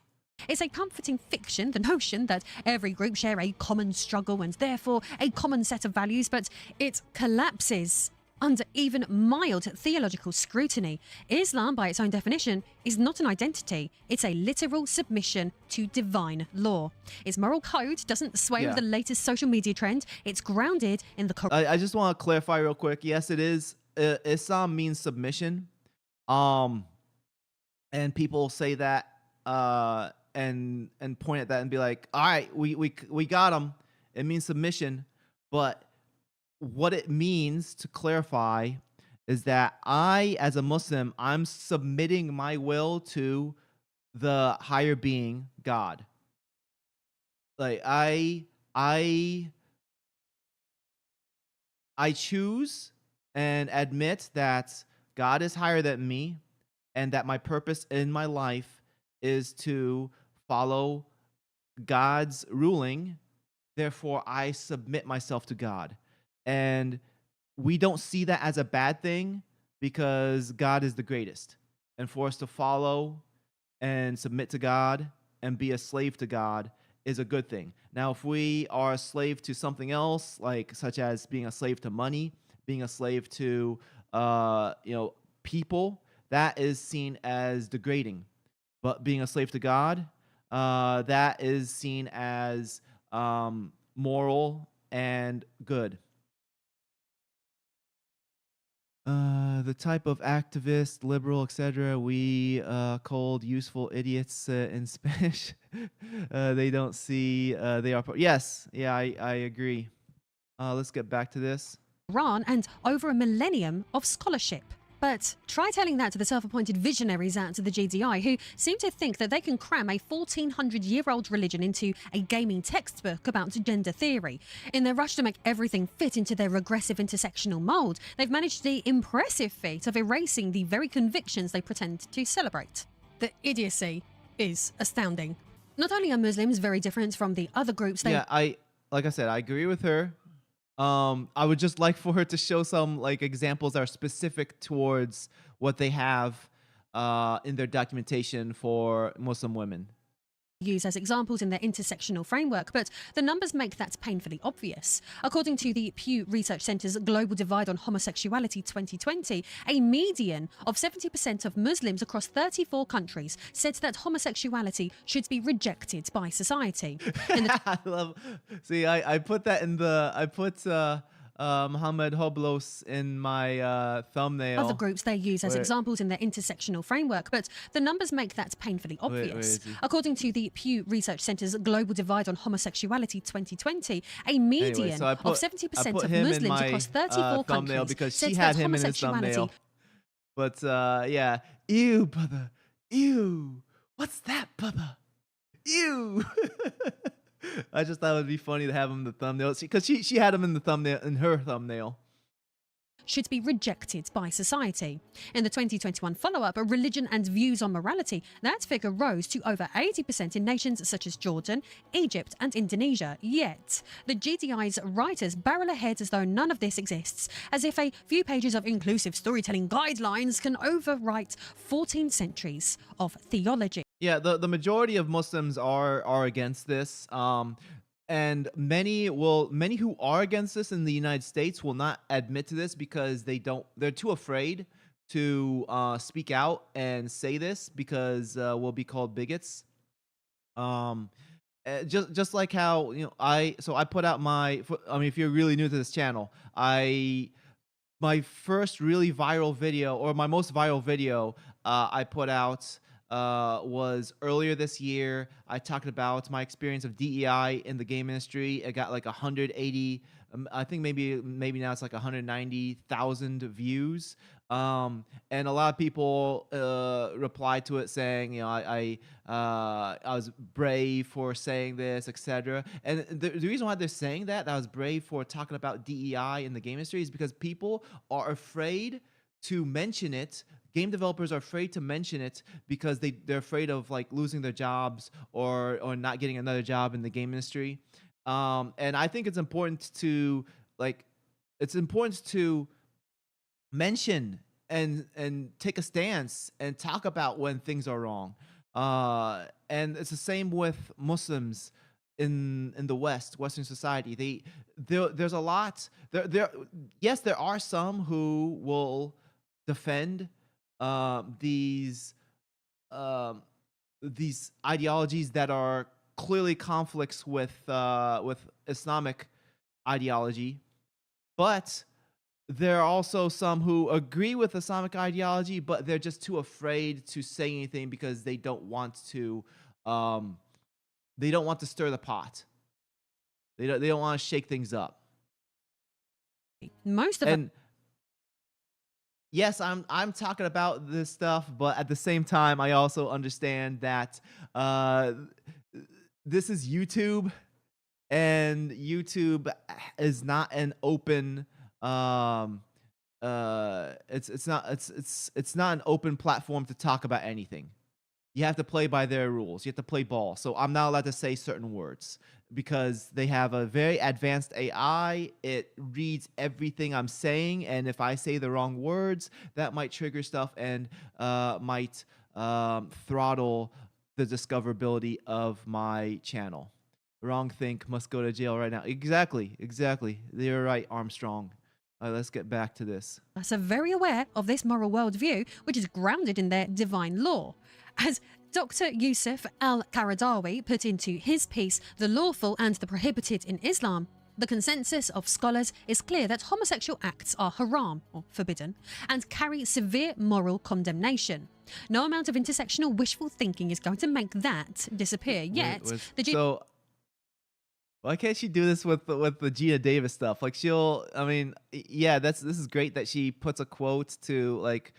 It's a comforting fiction, the notion that every group share a common struggle and therefore a common set of values, but it collapses under even mild theological scrutiny. Islam, by its own definition, is not an identity. It's a literal submission to divine law. Its moral code doesn't sway with the latest social media trend. It's grounded in the Quran. I just want to clarify real quick. Yes, it is. Islam means submission. And people say that and point at that and be like, all right, we got them. It means submission. But what it means, to clarify, is that I, as a Muslim, I'm submitting my will to the higher being, God. Like I choose and admit that God is higher than me, and that my purpose in my life is to follow God's ruling. Therefore, I submit myself to God. And we don't see that as a bad thing, because God is the greatest. And for us to follow and submit to God and be a slave to God is a good thing. Now, if we are a slave to something else, like such as being a slave to money, being a slave to people, that is seen as degrading. But being a slave to God, that is seen as moral and good. The type of activist, liberal, etc., we called useful idiots in Spanish. They don't see they are. Yes, yeah, I agree. Let's get back to this. Quran and over a millennium of scholarship. But try telling that to the self-appointed visionaries at the GDI, who seem to think that they can cram a 1,400-year-old religion into a gaming textbook about gender theory. In their rush to make everything fit into their regressive intersectional mold, they've managed the impressive feat of erasing the very convictions they pretend to celebrate. The idiocy is astounding. Not only are Muslims very different from the other groups, like I said, I agree with her. I would just like for her to show some like examples that are specific towards what they have in their documentation for Muslim women. Use as examples in their intersectional framework, but the numbers make that painfully obvious. According to the Pew Research Centre's Global Divide on Homosexuality 2020, a median of 70% of Muslims across 34 countries said that homosexuality should be rejected by society. I love. See, I put that in the. I put Muhammad Hoblos in my thumbnail. Other groups they use as examples in their intersectional framework, but the numbers make that painfully obvious. According to the Pew Research Centre's Global Divide on Homosexuality 2020, a median of 70% of Muslims across 34 countries because said she had that him in his thumbnail. But yeah, ew, brother, ew. What's that, brother? Ew. I just thought it would be funny to have him in the thumbnail, because she had him in the thumbnail, in her thumbnail. Should be rejected by society. In the 2021 follow-up, Religion and Views on Morality, that figure rose to over 80% in nations such as Jordan, Egypt and Indonesia. Yet, the GDI's writers barrel ahead as though none of this exists, as if a few pages of inclusive storytelling guidelines can overwrite 14 centuries of theology. Yeah, the majority of Muslims are against this. and many who are against this in the United States will not admit to this because they're too afraid to speak out and say this because we'll be called bigots. Um, just like how I put out I mean, if you're really new to this channel, my first really viral video, or my most viral video, I put out was earlier this year. I talked about my experience of DEI in the game industry. It got like 180, I think maybe now it's like 190,000 views. And a lot of people replied to it saying, I was brave for saying this, etc. And the reason why they're saying that I was brave for talking about DEI in the game industry is because people are afraid to mention it. Game developers are afraid to mention it because they're afraid of like losing their jobs or not getting another job in the game industry. And I think it's important to like mention and take a stance and talk about when things are wrong. And it's the same with Muslims in the Western society. There's a lot there. Yes, there are some who will defend these ideologies that are clearly conflicts with Islamic ideology, but there are also some who agree with Islamic ideology, but they're just too afraid to say anything because they don't want to stir the pot. They don't want to shake things up. Most of it. And yes, I'm talking about this stuff, but at the same time, I also understand that this is YouTube, and YouTube is not an open it's not an open platform to talk about anything. You have to play by their rules. You have to play ball. So I'm not allowed to say certain words because they have a very advanced AI. It reads everything I'm saying, and if I say the wrong words, that might trigger stuff and might throttle the discoverability of my channel. Wrong think must go to jail right now. Exactly. You're right, Armstrong. Let's get back to this. Are very aware of this moral worldview, which is grounded in their divine law. As Dr. Yusuf al-Qaradawi put into his piece, The Lawful and the Prohibited in Islam, the consensus of scholars is clear that homosexual acts are haram, or forbidden, and carry severe moral condemnation. No amount of intersectional wishful thinking is going to make that disappear, yet so why can't she do this with the Gina Davis stuff? Like this is great that she puts a quote to like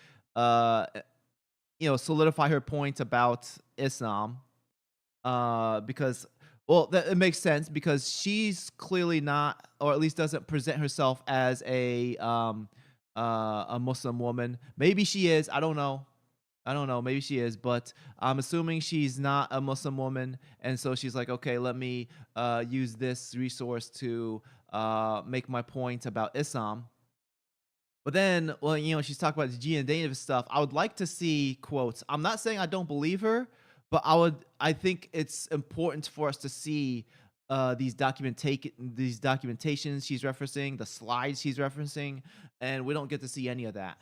solidify her point about Islam. Because it makes sense because she's clearly not, or at least doesn't present herself as a Muslim woman. Maybe she is. I don't know. Maybe she is, but I'm assuming she's not a Muslim woman, and so she's like, okay, let me use this resource to make my point about Islam. But then, she's talking about the Gina Davis stuff. I would like to see quotes. I'm not saying I don't believe her, but I think it's important for us to see these documentations she's referencing, the slides she's referencing, and we don't get to see any of that.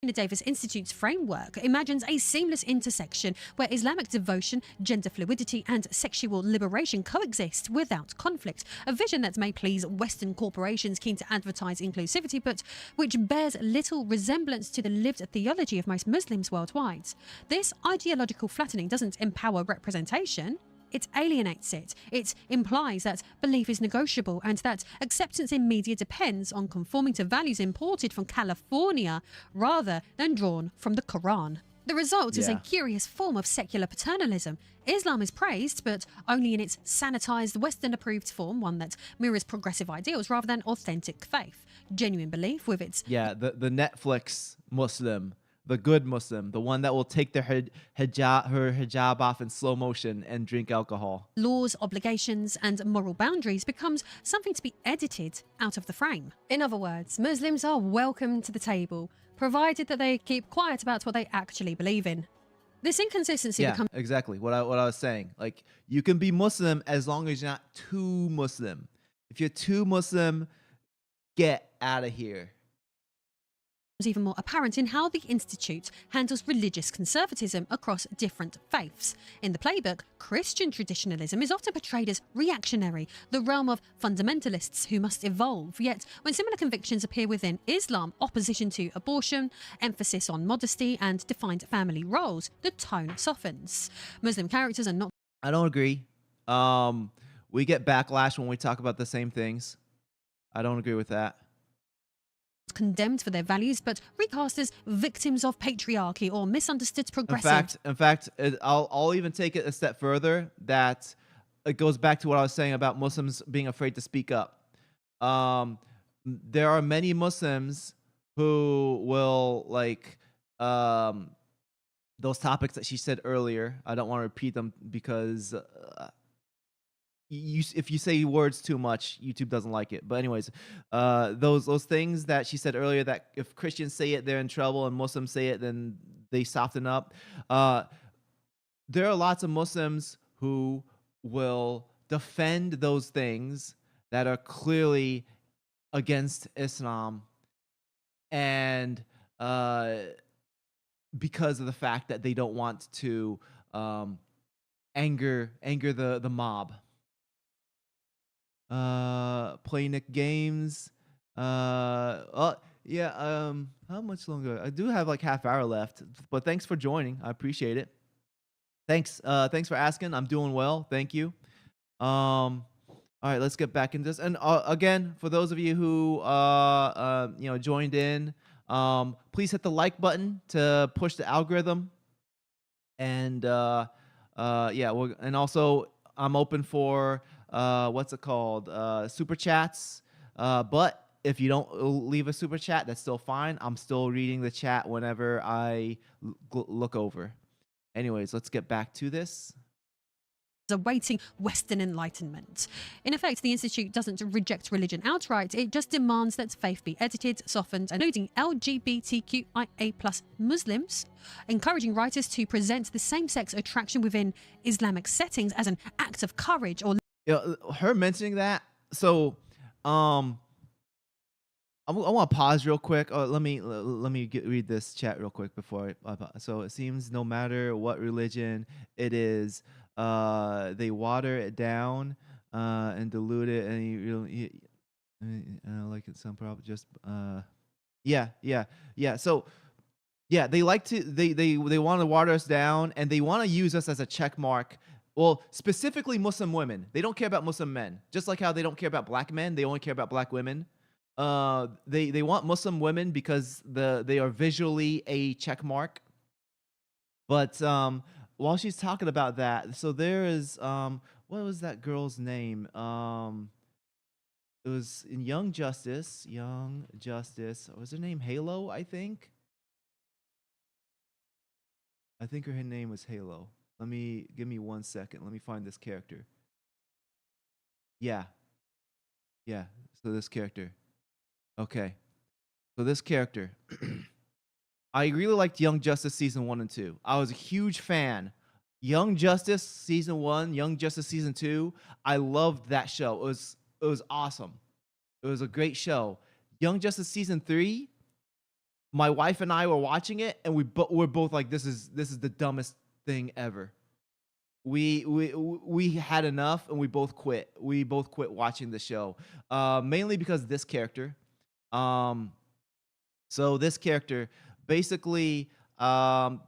The Davis Institute's framework imagines a seamless intersection where Islamic devotion, gender fluidity, and sexual liberation coexist without conflict. A vision that may please Western corporations keen to advertise inclusivity, but which bears little resemblance to the lived theology of most Muslims worldwide. This ideological flattening doesn't empower representation. It alienates it. It implies that belief is negotiable and that acceptance in media depends on conforming to values imported from California rather than drawn from the Quran. The result is a curious form of secular paternalism. Islam is praised, but only in its sanitized, Western-approved form, one that mirrors progressive ideals rather than authentic faith. Genuine belief with its... Yeah, the Netflix Muslim, the good Muslim, the one that will take her hijab off in slow motion and drink alcohol. Laws, obligations, and moral boundaries becomes something to be edited out of the frame. In other words, Muslims are welcome to the table, provided that they keep quiet about what they actually believe in. This inconsistency Yeah, becomes exactly. What I was saying. Like, you can be Muslim as long as you're not too Muslim. If you're too Muslim, get out of here. even more apparent in how the Institute handles religious conservatism across different faiths. In the playbook, Christian traditionalism is often portrayed as reactionary, the realm of fundamentalists who must evolve. Yet, when similar convictions appear within Islam, opposition to abortion, emphasis on modesty, and defined family roles, the tone softens. Muslim characters are not I don't agree. We get backlash when we talk about the same things. I don't agree with that. condemned for their values, but recast as victims of patriarchy or misunderstood progressives. In fact, I'll even take it a step further. That it goes back to what I was saying about Muslims being afraid to speak up. There are many Muslims who will like those topics that she said earlier. I don't want to repeat them because if you say words too much, YouTube doesn't like it. But anyways, those things that she said earlier, that if Christians say it, they're in trouble, and Muslims say it, then they soften up. There are lots of Muslims who will defend those things that are clearly against Islam, and because of the fact that they don't want to anger the mob. Play Nick Games. Oh yeah. How much longer? I do have like half hour left, but thanks for joining. I appreciate it. Thanks for asking. I'm doing well. Thank you. All right, let's get back into this. And again, for those of you who joined in, please hit the like button to push the algorithm. And yeah, and also I'm open for what's it called? Super chats. But if you don't leave a super chat, that's still fine. I'm still reading the chat whenever I look over. Anyways, let's get back to this. Awaiting Western enlightenment. In effect, the Institute doesn't reject religion outright, it just demands that faith be edited, softened, including LGBTQIA+ Muslims, encouraging writers to present the same-sex attraction within Islamic settings as an act of courage or... Yeah, her mentioning that. So, I want to pause real quick. Let me read this chat real quick before so it seems no matter what religion it is, they water it down and dilute it, and like it's some problem. Just yeah. So yeah, they like to they want to water us down, and they want to use us as a check mark. Well, specifically Muslim women. They don't care about Muslim men. Just like how they don't care about black men, they only care about black women. They want Muslim women because they are visually a check mark. But while she's talking about that, so there is what was that girl's name? It was in Young Justice. Was her name Halo? I think her name was Halo. Give me 1 second. Let me find this character. Yeah. So this character. Okay. So this character. I really liked Young Justice season 1 and 2. I was a huge fan. Young Justice season 1, Young Justice season 2. I loved that show. It was awesome. It was a great show. Young Justice season 3. My wife and I were watching it, and we're both like, this is the dumbest thing ever. We had enough, and we both quit. We both quit watching the show, mainly because of this character. So this character basically, well,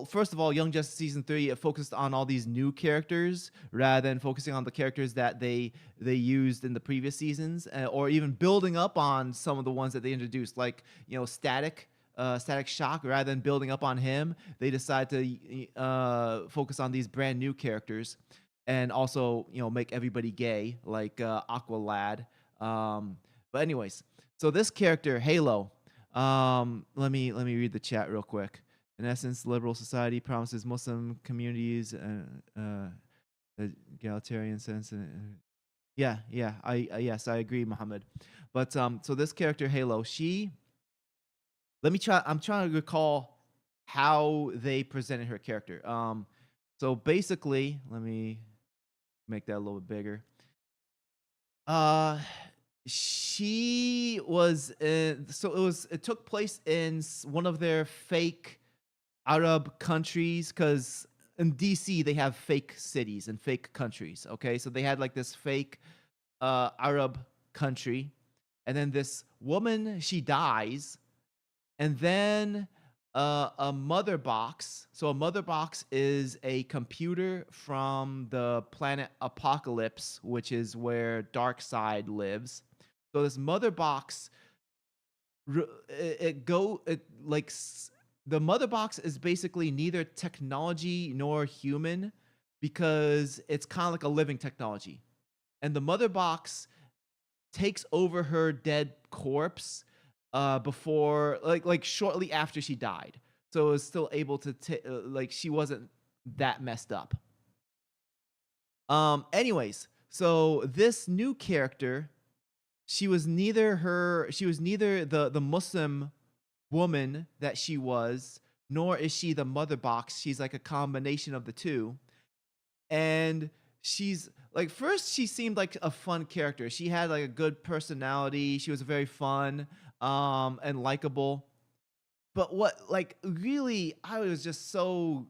first of all, Young Justice season 3, it focused on all these new characters rather than focusing on the characters that they used in the previous seasons, or even building up on some of the ones that they introduced, like Static Shock. Rather than building up on him, they decided to focus on these brand new characters, and also make everybody gay, like Aqua Lad. But anyways, so this character Halo. Let me read the chat real quick. In essence, liberal society promises Muslim communities egalitarian sense. Yes, I agree, Muhammad. But so this character Halo, I'm trying to recall how they presented her character. So basically, let me make that a little bit bigger. Uh, she was so it took place in one of their fake Arab countries, because in DC they have fake cities and fake countries. Okay, so they had like this fake Arab country, and then this woman, she dies, and then a mother box. So a mother box is a computer from the planet Apocalypse, which is where Darkseid lives. So this mother box, the mother box is basically neither technology nor human, because it's kind of like a living technology, and the mother box takes over her dead corpse before, like shortly after she died. So it was still able to like, she wasn't that messed up. Anyways, so this new character, she was neither the Muslim woman that she was, nor is she the mother box. She's like a combination of the two. And she's like, first she seemed like a fun character. She had like a good personality. She was very fun and likable. But what, like, really, I was just so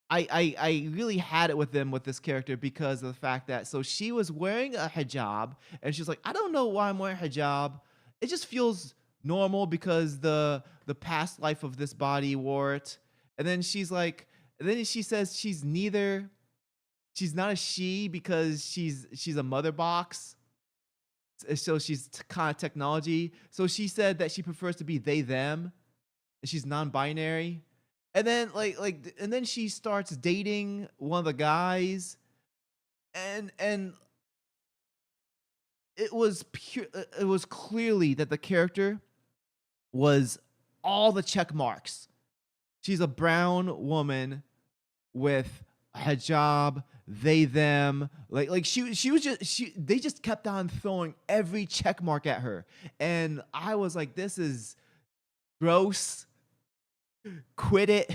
I really had it with them with this character, because of the fact that, so she was wearing a hijab, and she's like, I don't know why I'm wearing hijab. It just feels normal because the past life of this body wore it. And then she's like, and then she says she's not a she because she's a mother box. So she's kind of technology. So she said that she prefers to be they them, and she's non-binary. And then and then she starts dating one of the guys, and it was pure. It was clearly that the character was all the check marks. She's a brown woman with a hijab, they them, she was just they just kept on throwing every check mark at her, and I was like, this is gross. Quit it.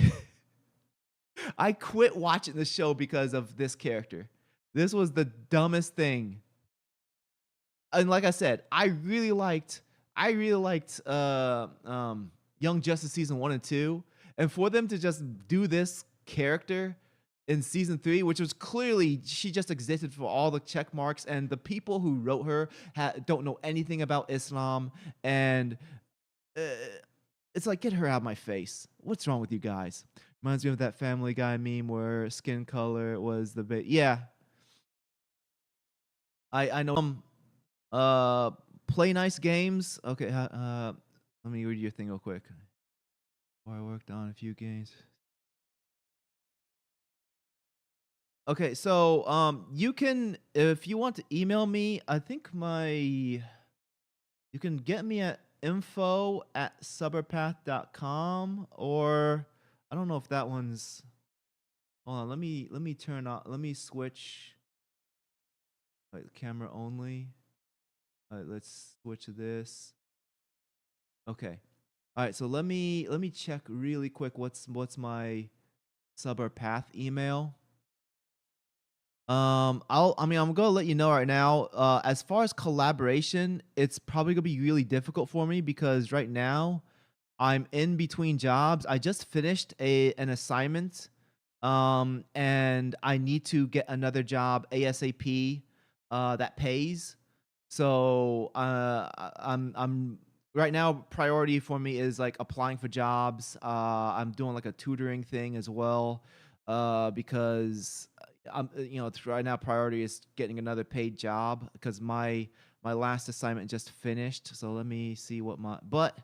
I quit watching the show because of this character. This was the dumbest thing. And like I said, I really liked Young Justice season 1 and 2, and for them to just do this character in season 3, which was clearly she just existed for all the check marks, and the people who wrote her don't know anything about Islam, and uh, it's like, get her out of my face. What's wrong with you guys? Reminds me of that Family Guy meme where skin color was the yeah. I know. Uh, play nice games. Okay. Let me read your thing real quick. Or I worked on a few games. Okay, so you can, if you want to email me, I think you can get me at info@suburpath.com, or I don't know if that one's. Hold on, let me turn on. Let me switch. Like camera only. All right, let's switch to this. Okay. All right, so let me check really quick what's my Sabr Path email. I'm gonna let you know right now. As far as collaboration, it's probably gonna be really difficult for me, because right now I'm in between jobs. I just finished an assignment, and I need to get another job ASAP, that pays. So I'm right now, priority for me is like applying for jobs. I'm doing like a tutoring thing as well, because it's right now, priority is getting another paid job, because my last assignment just finished. So let me see what but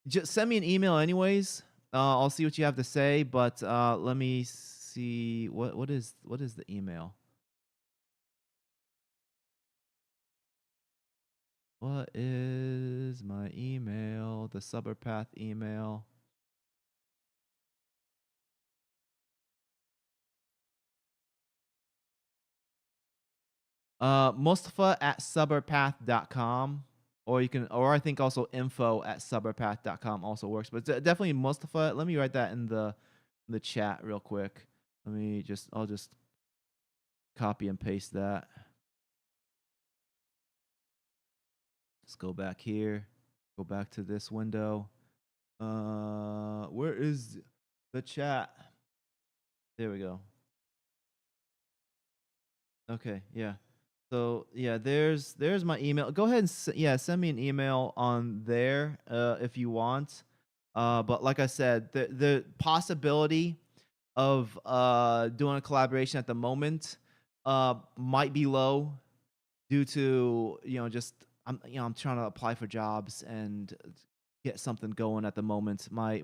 just send me an email anyways. I'll see what you have to say, but let me see what is the email. What is my email? The Sabr Path email. Mustafa@suburpath.com. or you can, or I think also info@sabrpath.com also works. But definitely Mustafa. Let me write that in the chat real quick. I'll just copy and paste that. Let's go back here. Go back to this window. Where is the chat? There we go. Okay, yeah. So yeah, there's my email. Go ahead and send me an email on there if you want. But like I said, the possibility of doing a collaboration at the moment might be low due to just I'm trying to apply for jobs and get something going at the moment. My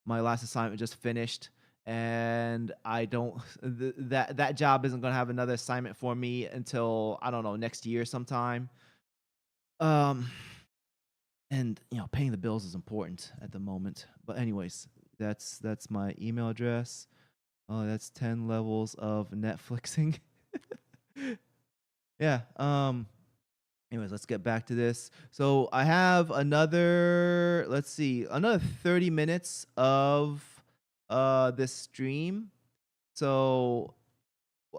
last assignment just finished, and I don't that job isn't going to have another assignment for me until I don't know, next year sometime. Um and paying the bills is important at the moment. But anyways, that's my email address. Oh, that's 10 levels of Netflixing. Yeah. Anyways, let's get back to this. So I have another, let's see, another 30 minutes of this stream. So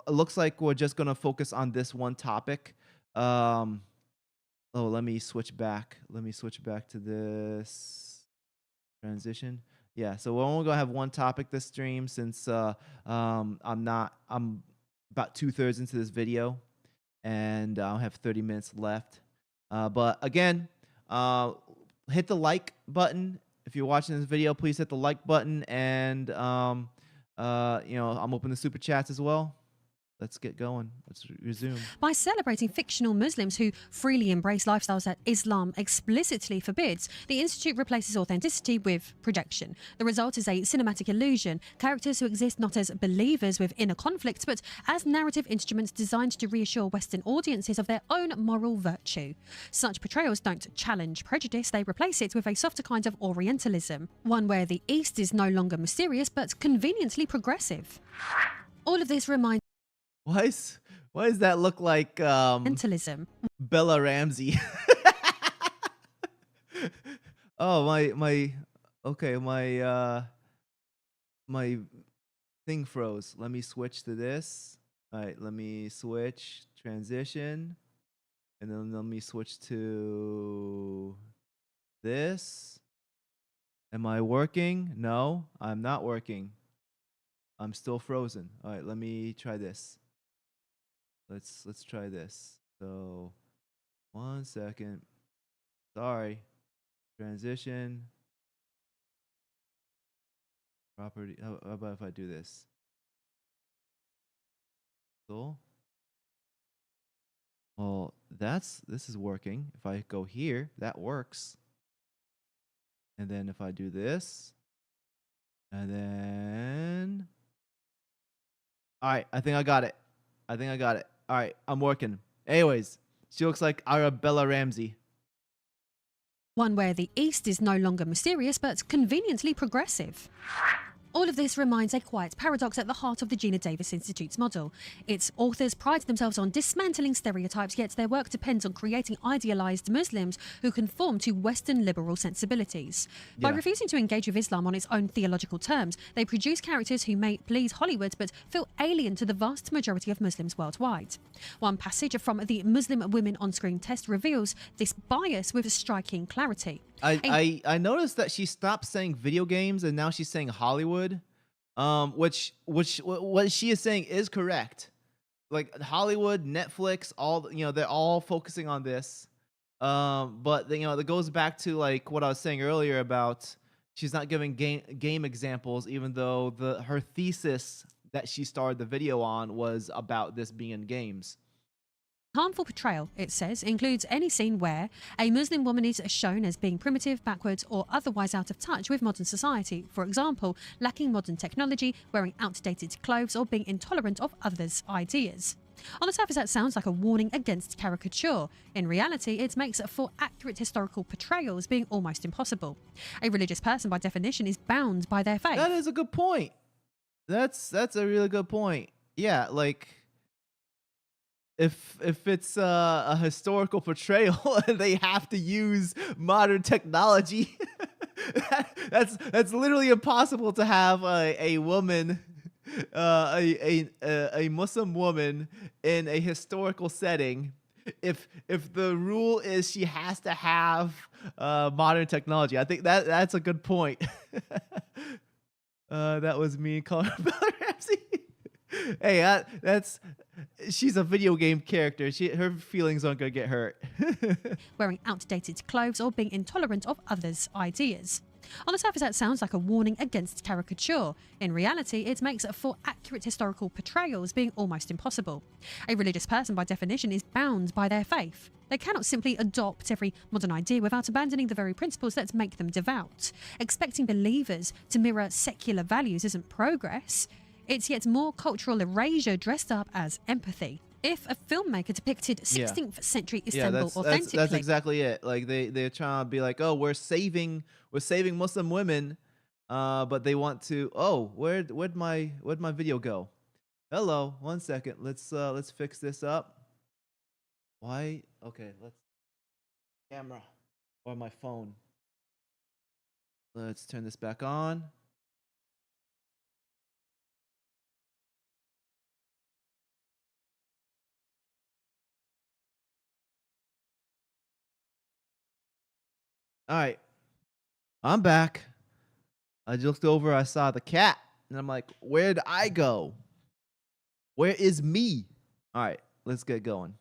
it looks like we're just gonna focus on this one topic. Oh, let me switch back. Let me switch back to this transition. Yeah, so we're only gonna have one topic this stream since I'm about 2/3 into this video, and I'll have 30 minutes left. But again, hit the like button if you're watching this video. Please hit the like button, and I'm open to super chats as well. Let's get going. Let's resume. By celebrating fictional Muslims who freely embrace lifestyles that Islam explicitly forbids, the Institute replaces authenticity with projection. The result is a cinematic illusion, characters who exist not as believers with inner conflict, but as narrative instruments designed to reassure Western audiences of their own moral virtue. Such portrayals don't challenge prejudice, they replace it with a softer kind of Orientalism, one where the East is no longer mysterious but conveniently progressive. All of this reminds Why does that look like Orientalism. Bella Ramsey? Oh, my thing froze. Let me switch to this. All right, let me switch transition, and then let me switch to this. Am I working? No, I'm not working. I'm still frozen. All right, let me try this. Let's try this. So 1 second. Sorry. Transition. Property. How about if I do this? So, well, this is working. If I go here, that works. And then if I do this, and then, all right, I think I got it. All right, I'm working. Anyways, she looks like Arabella Ramsey. One where the East is no longer mysterious but conveniently progressive. All of this remains a quiet paradox at the heart of the Gina Davis Institute's model. Its authors pride themselves on dismantling stereotypes, yet their work depends on creating idealized Muslims who conform to Western liberal sensibilities. By refusing to engage with Islam on its own theological terms, they produce characters who may please Hollywood but feel alien to the vast majority of Muslims worldwide. One passage from the Muslim Women on-Screen test reveals this bias with striking clarity. I noticed that she stopped saying video games and now she's saying Hollywood, which what she is saying is correct. Like Hollywood, Netflix, all they're all focusing on this. But that goes back to like what I was saying earlier about she's not giving game examples, even though her thesis that she started the video on was about this being in games. Harmful portrayal, it says, includes any scene where a Muslim woman is shown as being primitive, backwards, or otherwise out of touch with modern society. For example, lacking modern technology, wearing outdated clothes, or being intolerant of others' ideas. On the surface, that sounds like a warning against caricature. In reality, it makes for accurate historical portrayals being almost impossible. A religious person, by definition, is bound by their faith. That is a good point. That's a really good point. Yeah, like if it's a historical portrayal and they have to use modern technology, that's literally impossible to have a woman, a Muslim woman in a historical setting. If the rule is she has to have modern technology, I think that's a good point. That was me calling her Bella Ramsey. Hey, that's she's a video game character. Her feelings aren't gonna get hurt. wearing outdated clothes, or being intolerant of others' ideas. On the surface, that sounds like a warning against caricature. In reality, it makes for accurate historical portrayals being almost impossible. A religious person, by definition, is bound by their faith. They cannot simply adopt every modern idea without abandoning the very principles that make them devout. Expecting believers to mirror secular values isn't progress. It's yet more cultural erasure dressed up as empathy. If a filmmaker depicted 16th century Istanbul authentically, that's exactly it. Like they're trying to be like, oh, we're saving Muslim women, but they want to. Oh, where'd my video go? Hello, 1 second. Let's fix this up. Why? Okay, let's camera or my phone. Let's turn this back on. All right, I'm back. I just looked over, I saw the cat, and I'm like, where'd I go? Where is me? All right, let's get going.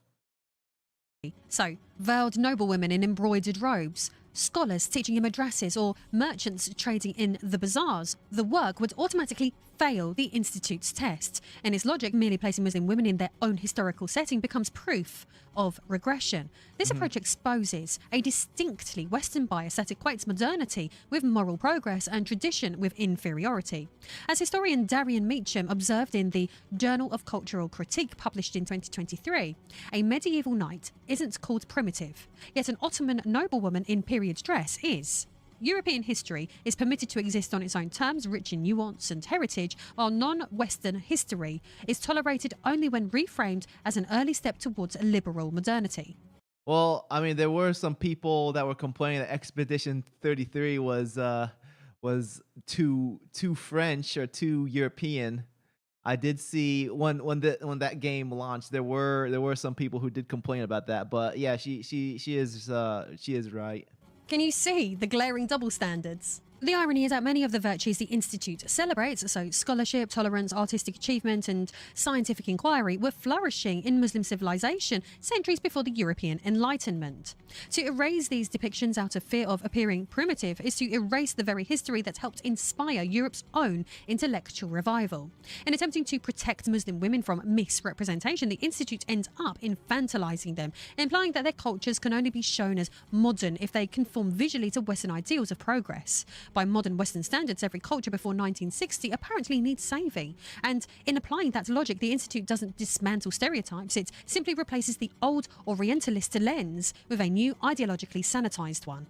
so veiled noblewomen in embroidered robes, scholars teaching in madrasas, or merchants trading in the bazaars, the work would automatically fail the Institute's test. In its logic, merely placing Muslim women in their own historical setting becomes proof of regression. This approach exposes a distinctly Western bias that equates modernity with moral progress and tradition with inferiority. As historian Darian Meacham observed in the Journal of Cultural Critique published in 2023, a medieval knight isn't called primitive, yet an Ottoman noblewoman in period dress is. European history is permitted to exist on its own terms, rich in nuance and heritage, while non-Western history is tolerated only when reframed as an early step towards liberal modernity. Well, I mean, there were some people that were complaining that Expedition 33 was too French or too European. I did see when that game launched, there were some people who did complain about that. But yeah, she is right. Can you see the glaring double standards? The irony is that many of the virtues the Institute celebrates, so scholarship, tolerance, artistic achievement, and scientific inquiry, were flourishing in Muslim civilization centuries before the European Enlightenment. To erase these depictions out of fear of appearing primitive is to erase the very history that helped inspire Europe's own intellectual revival. In attempting to protect Muslim women from misrepresentation, the Institute ends up infantilizing them, implying that their cultures can only be shown as modern if they conform visually to Western ideals of progress. By modern Western standards, every culture before 1960 apparently needs saving. And in applying that logic, the Institute doesn't dismantle stereotypes, it simply replaces the old Orientalist lens with a new ideologically sanitized one.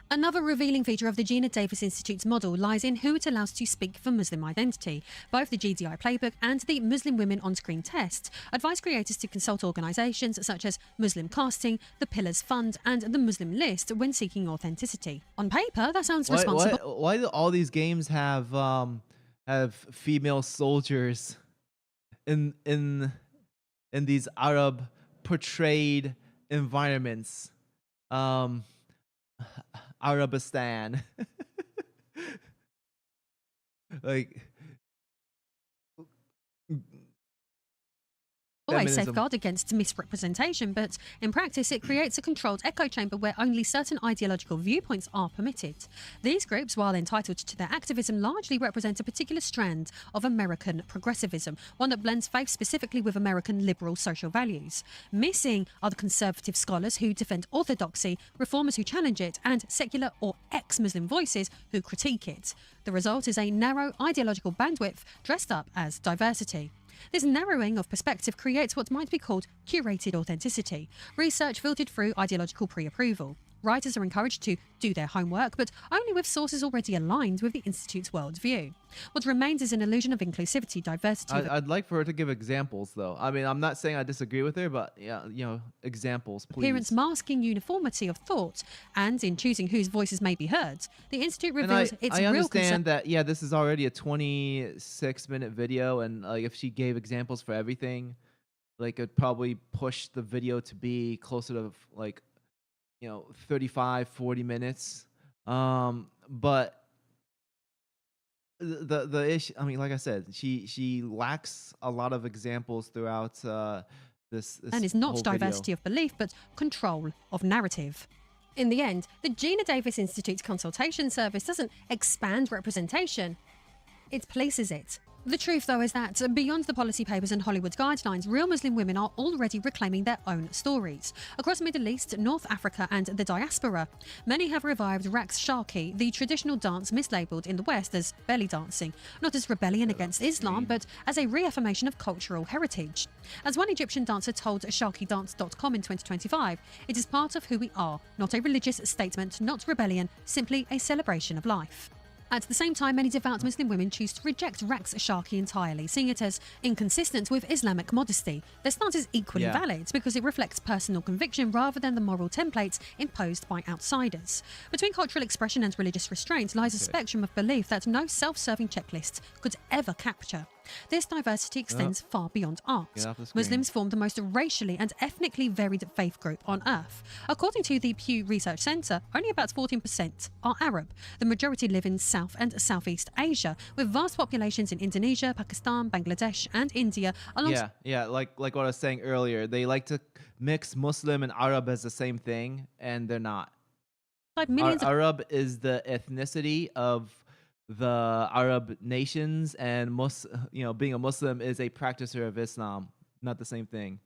Another revealing feature of the Gina Davis Institute's model lies in who it allows to speak for Muslim identity. Both the GDI playbook and the Muslim Women on-Screen test advise creators to consult organisations such as Muslim Casting, the Pillars Fund and the Muslim List when seeking authenticity. On paper, that sounds responsible. Why do all these games have female soldiers in these Arab portrayed environments? Arabistan. Like Always feminism. safeguard against misrepresentation, but in practice it creates a controlled echo chamber where only certain ideological viewpoints are permitted. These groups, while entitled to their activism, largely represent a particular strand of American progressivism, one that blends faith specifically with American liberal social values. Missing are the conservative scholars who defend orthodoxy, reformers who challenge it, and secular or ex-Muslim voices who critique it. The result is a narrow ideological bandwidth dressed up as diversity. This narrowing of perspective creates what might be called curated authenticity, research filtered through ideological pre-approval. writers are encouraged to do their homework, but only with sources already aligned with the Institute's worldview. What remains is an illusion of inclusivity, diversity. I'd like for her to give examples, though. I mean, I'm not saying I disagree with her, but yeah, examples, Appearance please. masking uniformity of thought, and in choosing whose voices may be heard, the Institute And reveals its I real understand concern. that, yeah, this is already a 26-minute video, and like if she gave examples for everything, like it'd probably push the video to be closer to like 35, 40 minutes. But the issue, I mean, like I said, she lacks a lot of examples throughout this And is not whole diversity video. of belief, but control of narrative. In the end, the Gina Davis Institute's consultation service doesn't expand representation, it places it. The truth, though, is that beyond the policy papers and Hollywood guidelines, real Muslim women are already reclaiming their own stories. Across the Middle East, North Africa, and the diaspora, many have revived Raqs Sharki, the traditional dance mislabeled in the West as belly dancing, not as rebellion against Islam, but as a reaffirmation of cultural heritage. As one Egyptian dancer told SharkiDance.com in 2025, it is part of who we are, not a religious statement, not rebellion, simply a celebration of life. At the same time, many devout Muslim women choose to reject Raqs Sharki entirely, seeing it as inconsistent with Islamic modesty. Their stance is equally Yeah. valid because it reflects personal conviction rather than the moral templates imposed by outsiders. Between cultural expression and religious restraint lies a spectrum of belief that no self-serving checklist could ever capture. This diversity extends far beyond art. Get off the screen. Muslims form the most racially and ethnically varied faith group on earth. According to the Pew Research Center, only about 14% are Arab. The majority live in South and Southeast Asia, with vast populations in Indonesia, Pakistan, Bangladesh, and India, alongside Yeah, like what I was saying earlier, they like to mix Muslim and Arab as the same thing, and they're not. millions of Arab is the ethnicity of the Arab nations, and being a Muslim is a practicer of Islam. Not the same thing.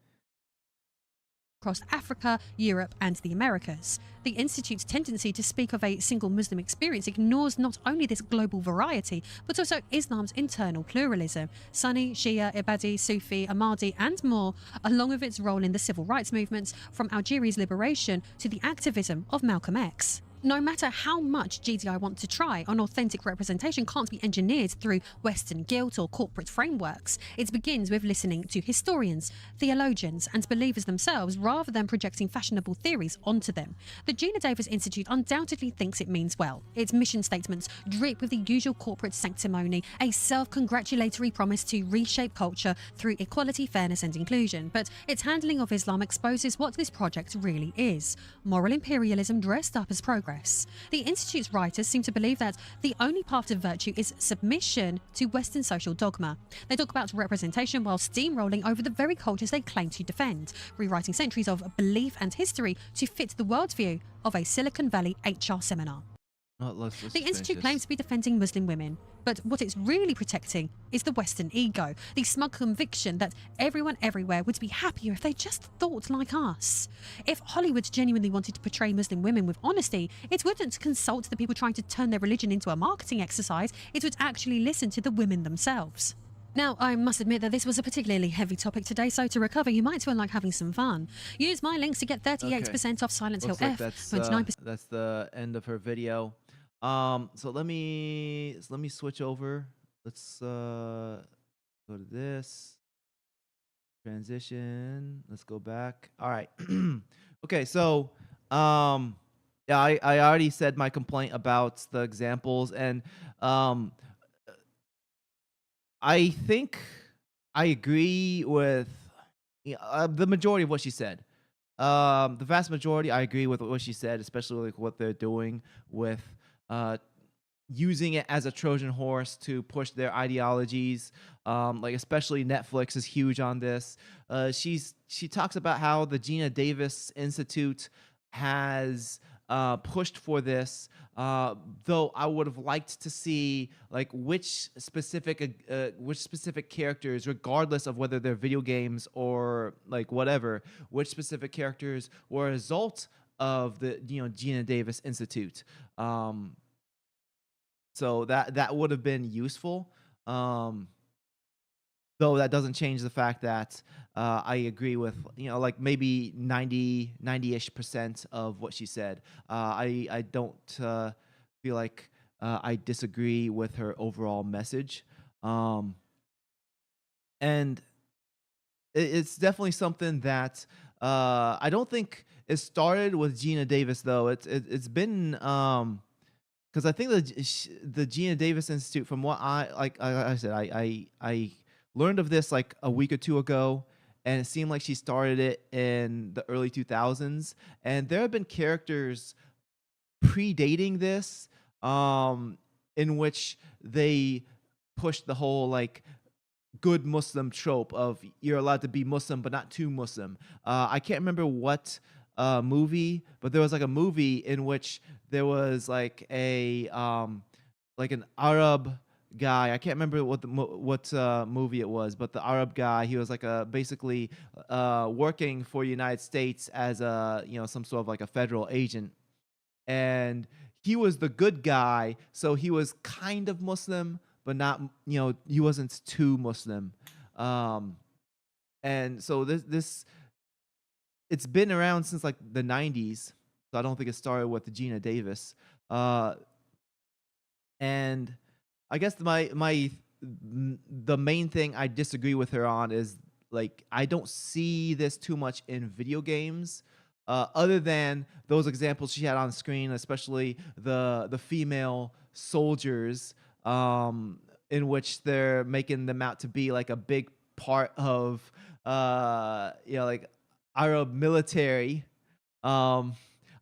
across Africa, Europe, and the Americas. The Institute's tendency to speak of a single Muslim experience ignores not only this global variety, but also Islam's internal pluralism. Sunni, Shia, Ibadi, Sufi, Ahmadi, and more, along with its role in the civil rights movements, from Algeria's liberation to the activism of Malcolm X. No matter how much GDI want to try, an authentic representation can't be engineered through Western guilt or corporate frameworks. It begins with listening to historians, theologians, and believers themselves rather than projecting fashionable theories onto them. The Gina Davis Institute undoubtedly thinks it means well. Its mission statements drip with the usual corporate sanctimony, a self-congratulatory promise to reshape culture through equality, fairness, and inclusion. But its handling of Islam exposes what this project really is: moral imperialism dressed up as progress. The Institute's writers seem to believe that the only path to virtue is submission to Western social dogma. They talk about representation while steamrolling over the very cultures they claim to defend, rewriting centuries of belief and history to fit the worldview of a Silicon Valley HR seminar. Let's The finish Institute this. claims to be defending Muslim women, but what it's really protecting is the Western ego, the smug conviction that everyone everywhere would be happier if they just thought like us. If Hollywood genuinely wanted to portray Muslim women with honesty, it wouldn't consult the people trying to turn their religion into a marketing exercise, it would actually listen to the women themselves. Now, I must admit that this was a particularly heavy topic today, so to recover, you might feel like having some fun. Use my links to get 38% off Silent Hill Looks like F, that's 29%. that's the end of her video. So let me switch over. Let's go to this transition. Let's go back. All right. Okay, so yeah, I already said my complaint about the examples, and I think I agree with the majority of what she said. The vast majority, I agree with what she said, especially like what they're doing with using it as a Trojan horse to push their ideologies. Like especially Netflix is huge on this. She talks about how the Gina Davis Institute has pushed for this. Though I would have liked to see like which specific characters, regardless of whether they're video games or like whatever, which specific characters were a result of the Gina Davis Institute. So that would have been useful. Though that doesn't change the fact that I agree with, like maybe 90-ish% of what she said. I don't feel like I disagree with her overall message. Um, and it's definitely something that I don't think it started with Gina Davis though. It's been because I think the Gina Davis Institute, from what I said, I learned of this like a week or two ago, and it seemed like she started it in the early 2000s. And there have been characters predating this, in which they pushed the whole like good Muslim trope of you're allowed to be Muslim but not too Muslim. I can't remember what movie, but there was like a movie in which there was like an Arab guy. I can't remember what movie it was, but the Arab guy, he was like a basically working for the United States as a some sort of like a federal agent, and he was the good guy, so he was kind of Muslim, but not, he wasn't too Muslim. Um, and so this it's been around since like the 90s, so I don't think it started with the Gina Davis. Uh, and I guess the main thing I disagree with her on is like I don't see this too much in video games, other than those examples she had on screen, especially the female soldiers, in which they're making them out to be like a big part of like Arab military. um,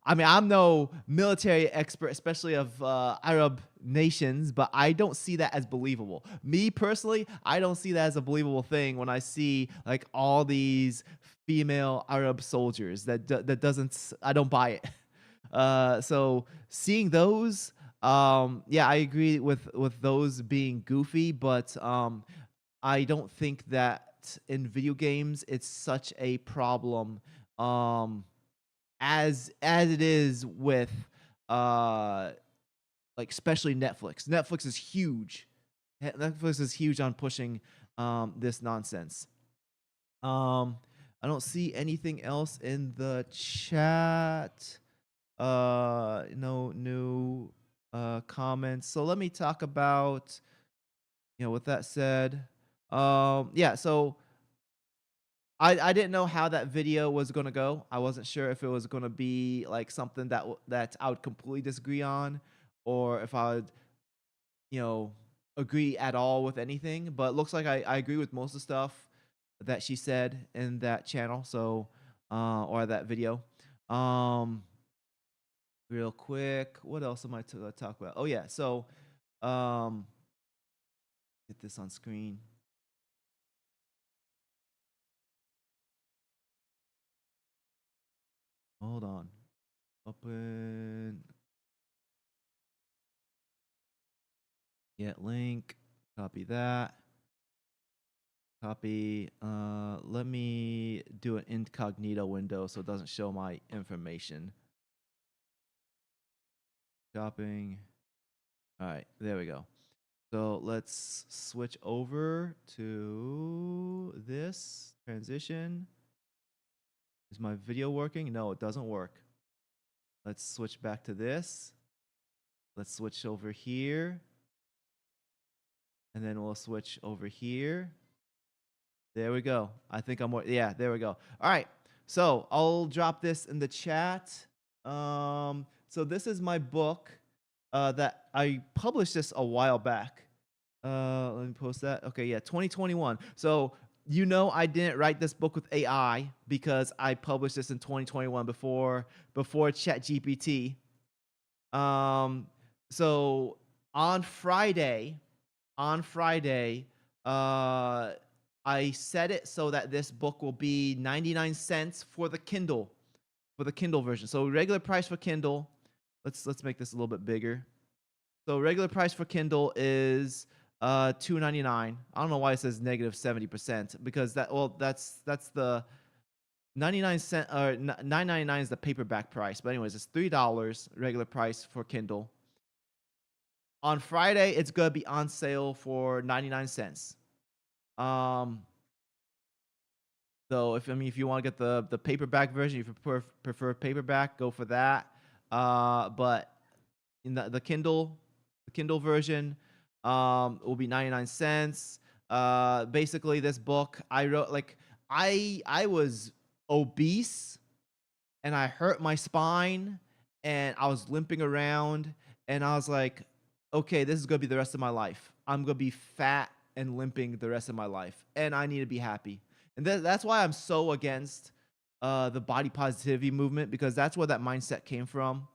I mean, I'm no military expert, especially of Arab nations, but I don't see that as believable. Me personally, I don't see that as a believable thing when I see like all these female Arab soldiers. That doesn't. I don't buy it. So seeing those, yeah, I agree with those being goofy, but I don't think that in video games it's such a problem. As it is with uh like especially Netflix. Netflix is huge. Netflix is huge on pushing this nonsense. Um I don't see anything else in the chat. No new comments. So let me talk about, with that said, yeah, so I didn't know how that video was gonna go. I wasn't sure if it was gonna be like something that I would completely disagree on, or if I would, you know, agree at all with anything. But it looks like I agree with most of the stuff that she said in that channel. So, or that video. Um, Real quick, what else am I to talk about? Oh yeah, so, um, get this on screen. Hold on. Open. Get link. Copy that. Copy. Let me do an incognito window so it doesn't show my information. Shopping. All right, there we go. So let's switch over to this transition. Is my video working? No, it doesn't work. Let's switch back to this. Let's switch over here. And then we'll switch over here. There we go. I think yeah, there we go. All right. So I'll drop this in the chat. So this is my book that I published this a while back. Let me post that. Okay, yeah, 2021. So I didn't write this book with AI because I published this in 2021 before ChatGPT. So on Friday, uh, I set it so that this book will be 99 cents for the Kindle version. So regular price for Kindle. Let's make this a little bit bigger. So regular price for Kindle is $2.99. I don't know why it says negative 70%, because that's the 99 cent or $9.99 is the paperback price. But anyways, it's $3 regular price for Kindle. On Friday, it's gonna be on sale for 99 cents. Um, So if you want to get the paperback version, if you prefer paperback, go for that. But in the Kindle version, will be 99 cents. Basically, this book I wrote, like, I was obese and I hurt my spine and I was limping around and I was like, okay, this is gonna be the rest of my life. I'm gonna be fat and limping the rest of my life, and I need to be happy. And that's why I'm so against the body positivity movement, because that's where that mindset came from.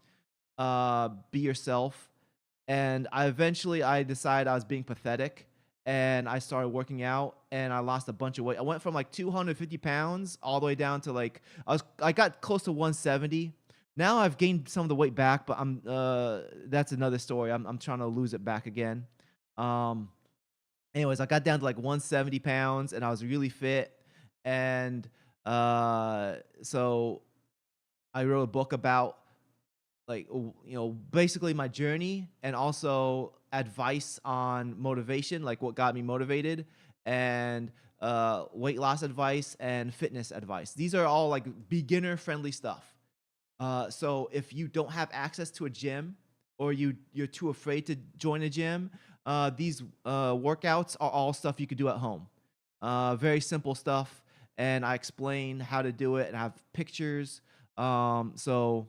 Be yourself. And I decided I was being pathetic, and I started working out and I lost a bunch of weight. I went from like 250 pounds all the way down to like I got close to 170. Now I've gained some of the weight back, but I'm that's another story. I'm trying to lose it back again. Um Anyways, I got down to like 170 pounds and I was really fit. And so I wrote a book about, like, basically my journey, and also advice on motivation, like what got me motivated, and weight loss advice and fitness advice. These are all like beginner friendly stuff. So if you don't have access to a gym, or you're too afraid to join a gym, these workouts are all stuff you could do at home. Very simple stuff, and I explain how to do it and I have pictures. So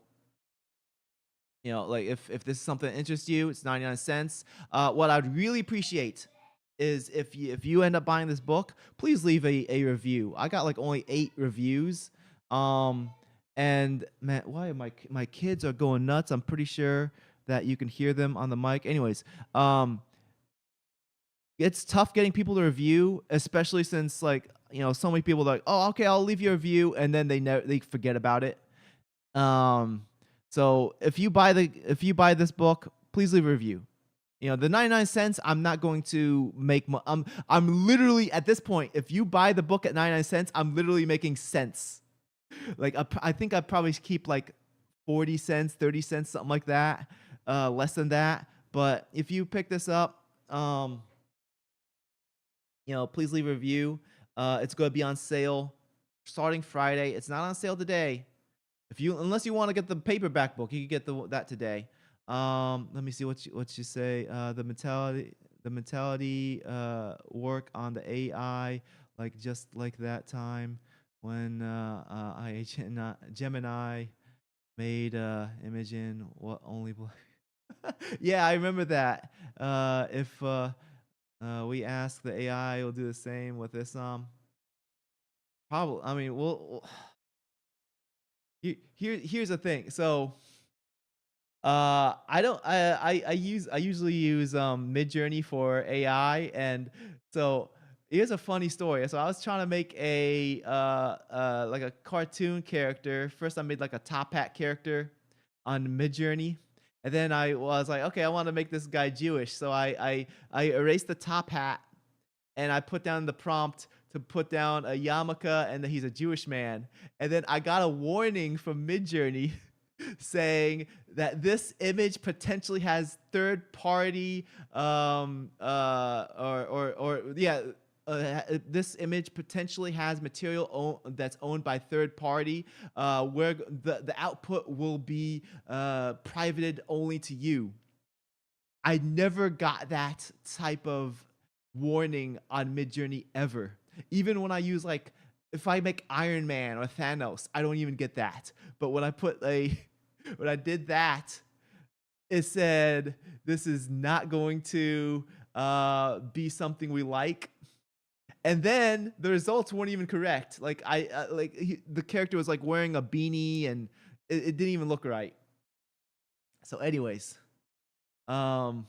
like, if this is something that interests you, it's 99 cents. What I'd really appreciate is if you end up buying this book, please leave a review. I got like only 8 reviews. Um, and man, why are my kids are going nuts? I'm pretty sure that you can hear them on the mic. Anyways, it's tough getting people to review, especially since, like, so many people are like, oh, okay, I'll leave you a review, and then they forget about it. Um, so if you buy this book, please leave a review. The 99 cents, I'm not going to make. I'm literally, at this point, if you buy the book at 99 cents, I'm literally making cents. Like, I think I probably keep like 40 cents, 30 cents, something like that, less than that. But if you pick this up, please leave a review. It's going to be on sale starting Friday. It's not on sale today. Unless you want to get the paperback book, you can get that today. Let me see what you say. The mentality work on the AI, like, just like that time when Gemini made Imogen what only yeah, I remember that. If we ask the AI, will do the same with this. Probably. I mean, here's the thing. So, I don't. I usually use Midjourney for AI, and so here's a funny story. So I was trying to make a like a cartoon character. First, I made like a top hat character on Midjourney, and then I was like, okay, I want to make this guy Jewish. So I erased the top hat, and I put down the prompt to put down a yarmulke and that he's a Jewish man. And then I got a warning from Midjourney saying that this image potentially has third party or yeah, this image potentially has material that's owned by third party, where the output will be privated only to you. I never got that type of warning on Midjourney ever. Even when I use, like, if I make Iron Man or Thanos, I don't even get that. But when I did that, it said this is not going to be something we like. And then the results weren't even correct. Like, the character was like wearing a beanie, and it didn't even look right. So, anyways, um,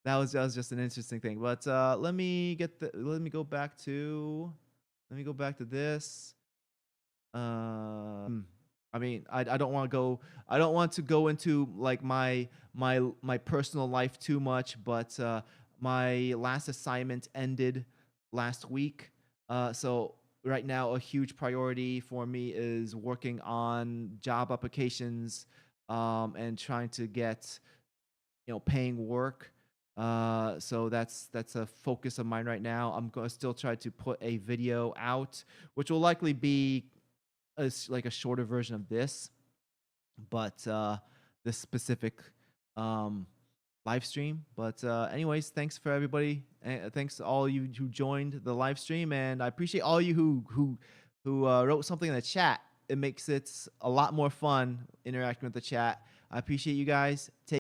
that was just an interesting thing. But let me go back to this. I mean, I don't want to go. I don't want to go into, like, my personal life too much. But my last assignment ended last week. So right now, a huge priority for me is working on job applications, and trying to get paying work. So that's a focus of mine right now. I'm gonna still try to put a video out, which will likely be like a shorter version of this, but this specific um, live stream. But anyways, thanks for everybody. Thanks to all you who joined the live stream, and I appreciate all you who wrote something in the chat. It makes it a lot more fun interacting with the chat. I appreciate you guys. Take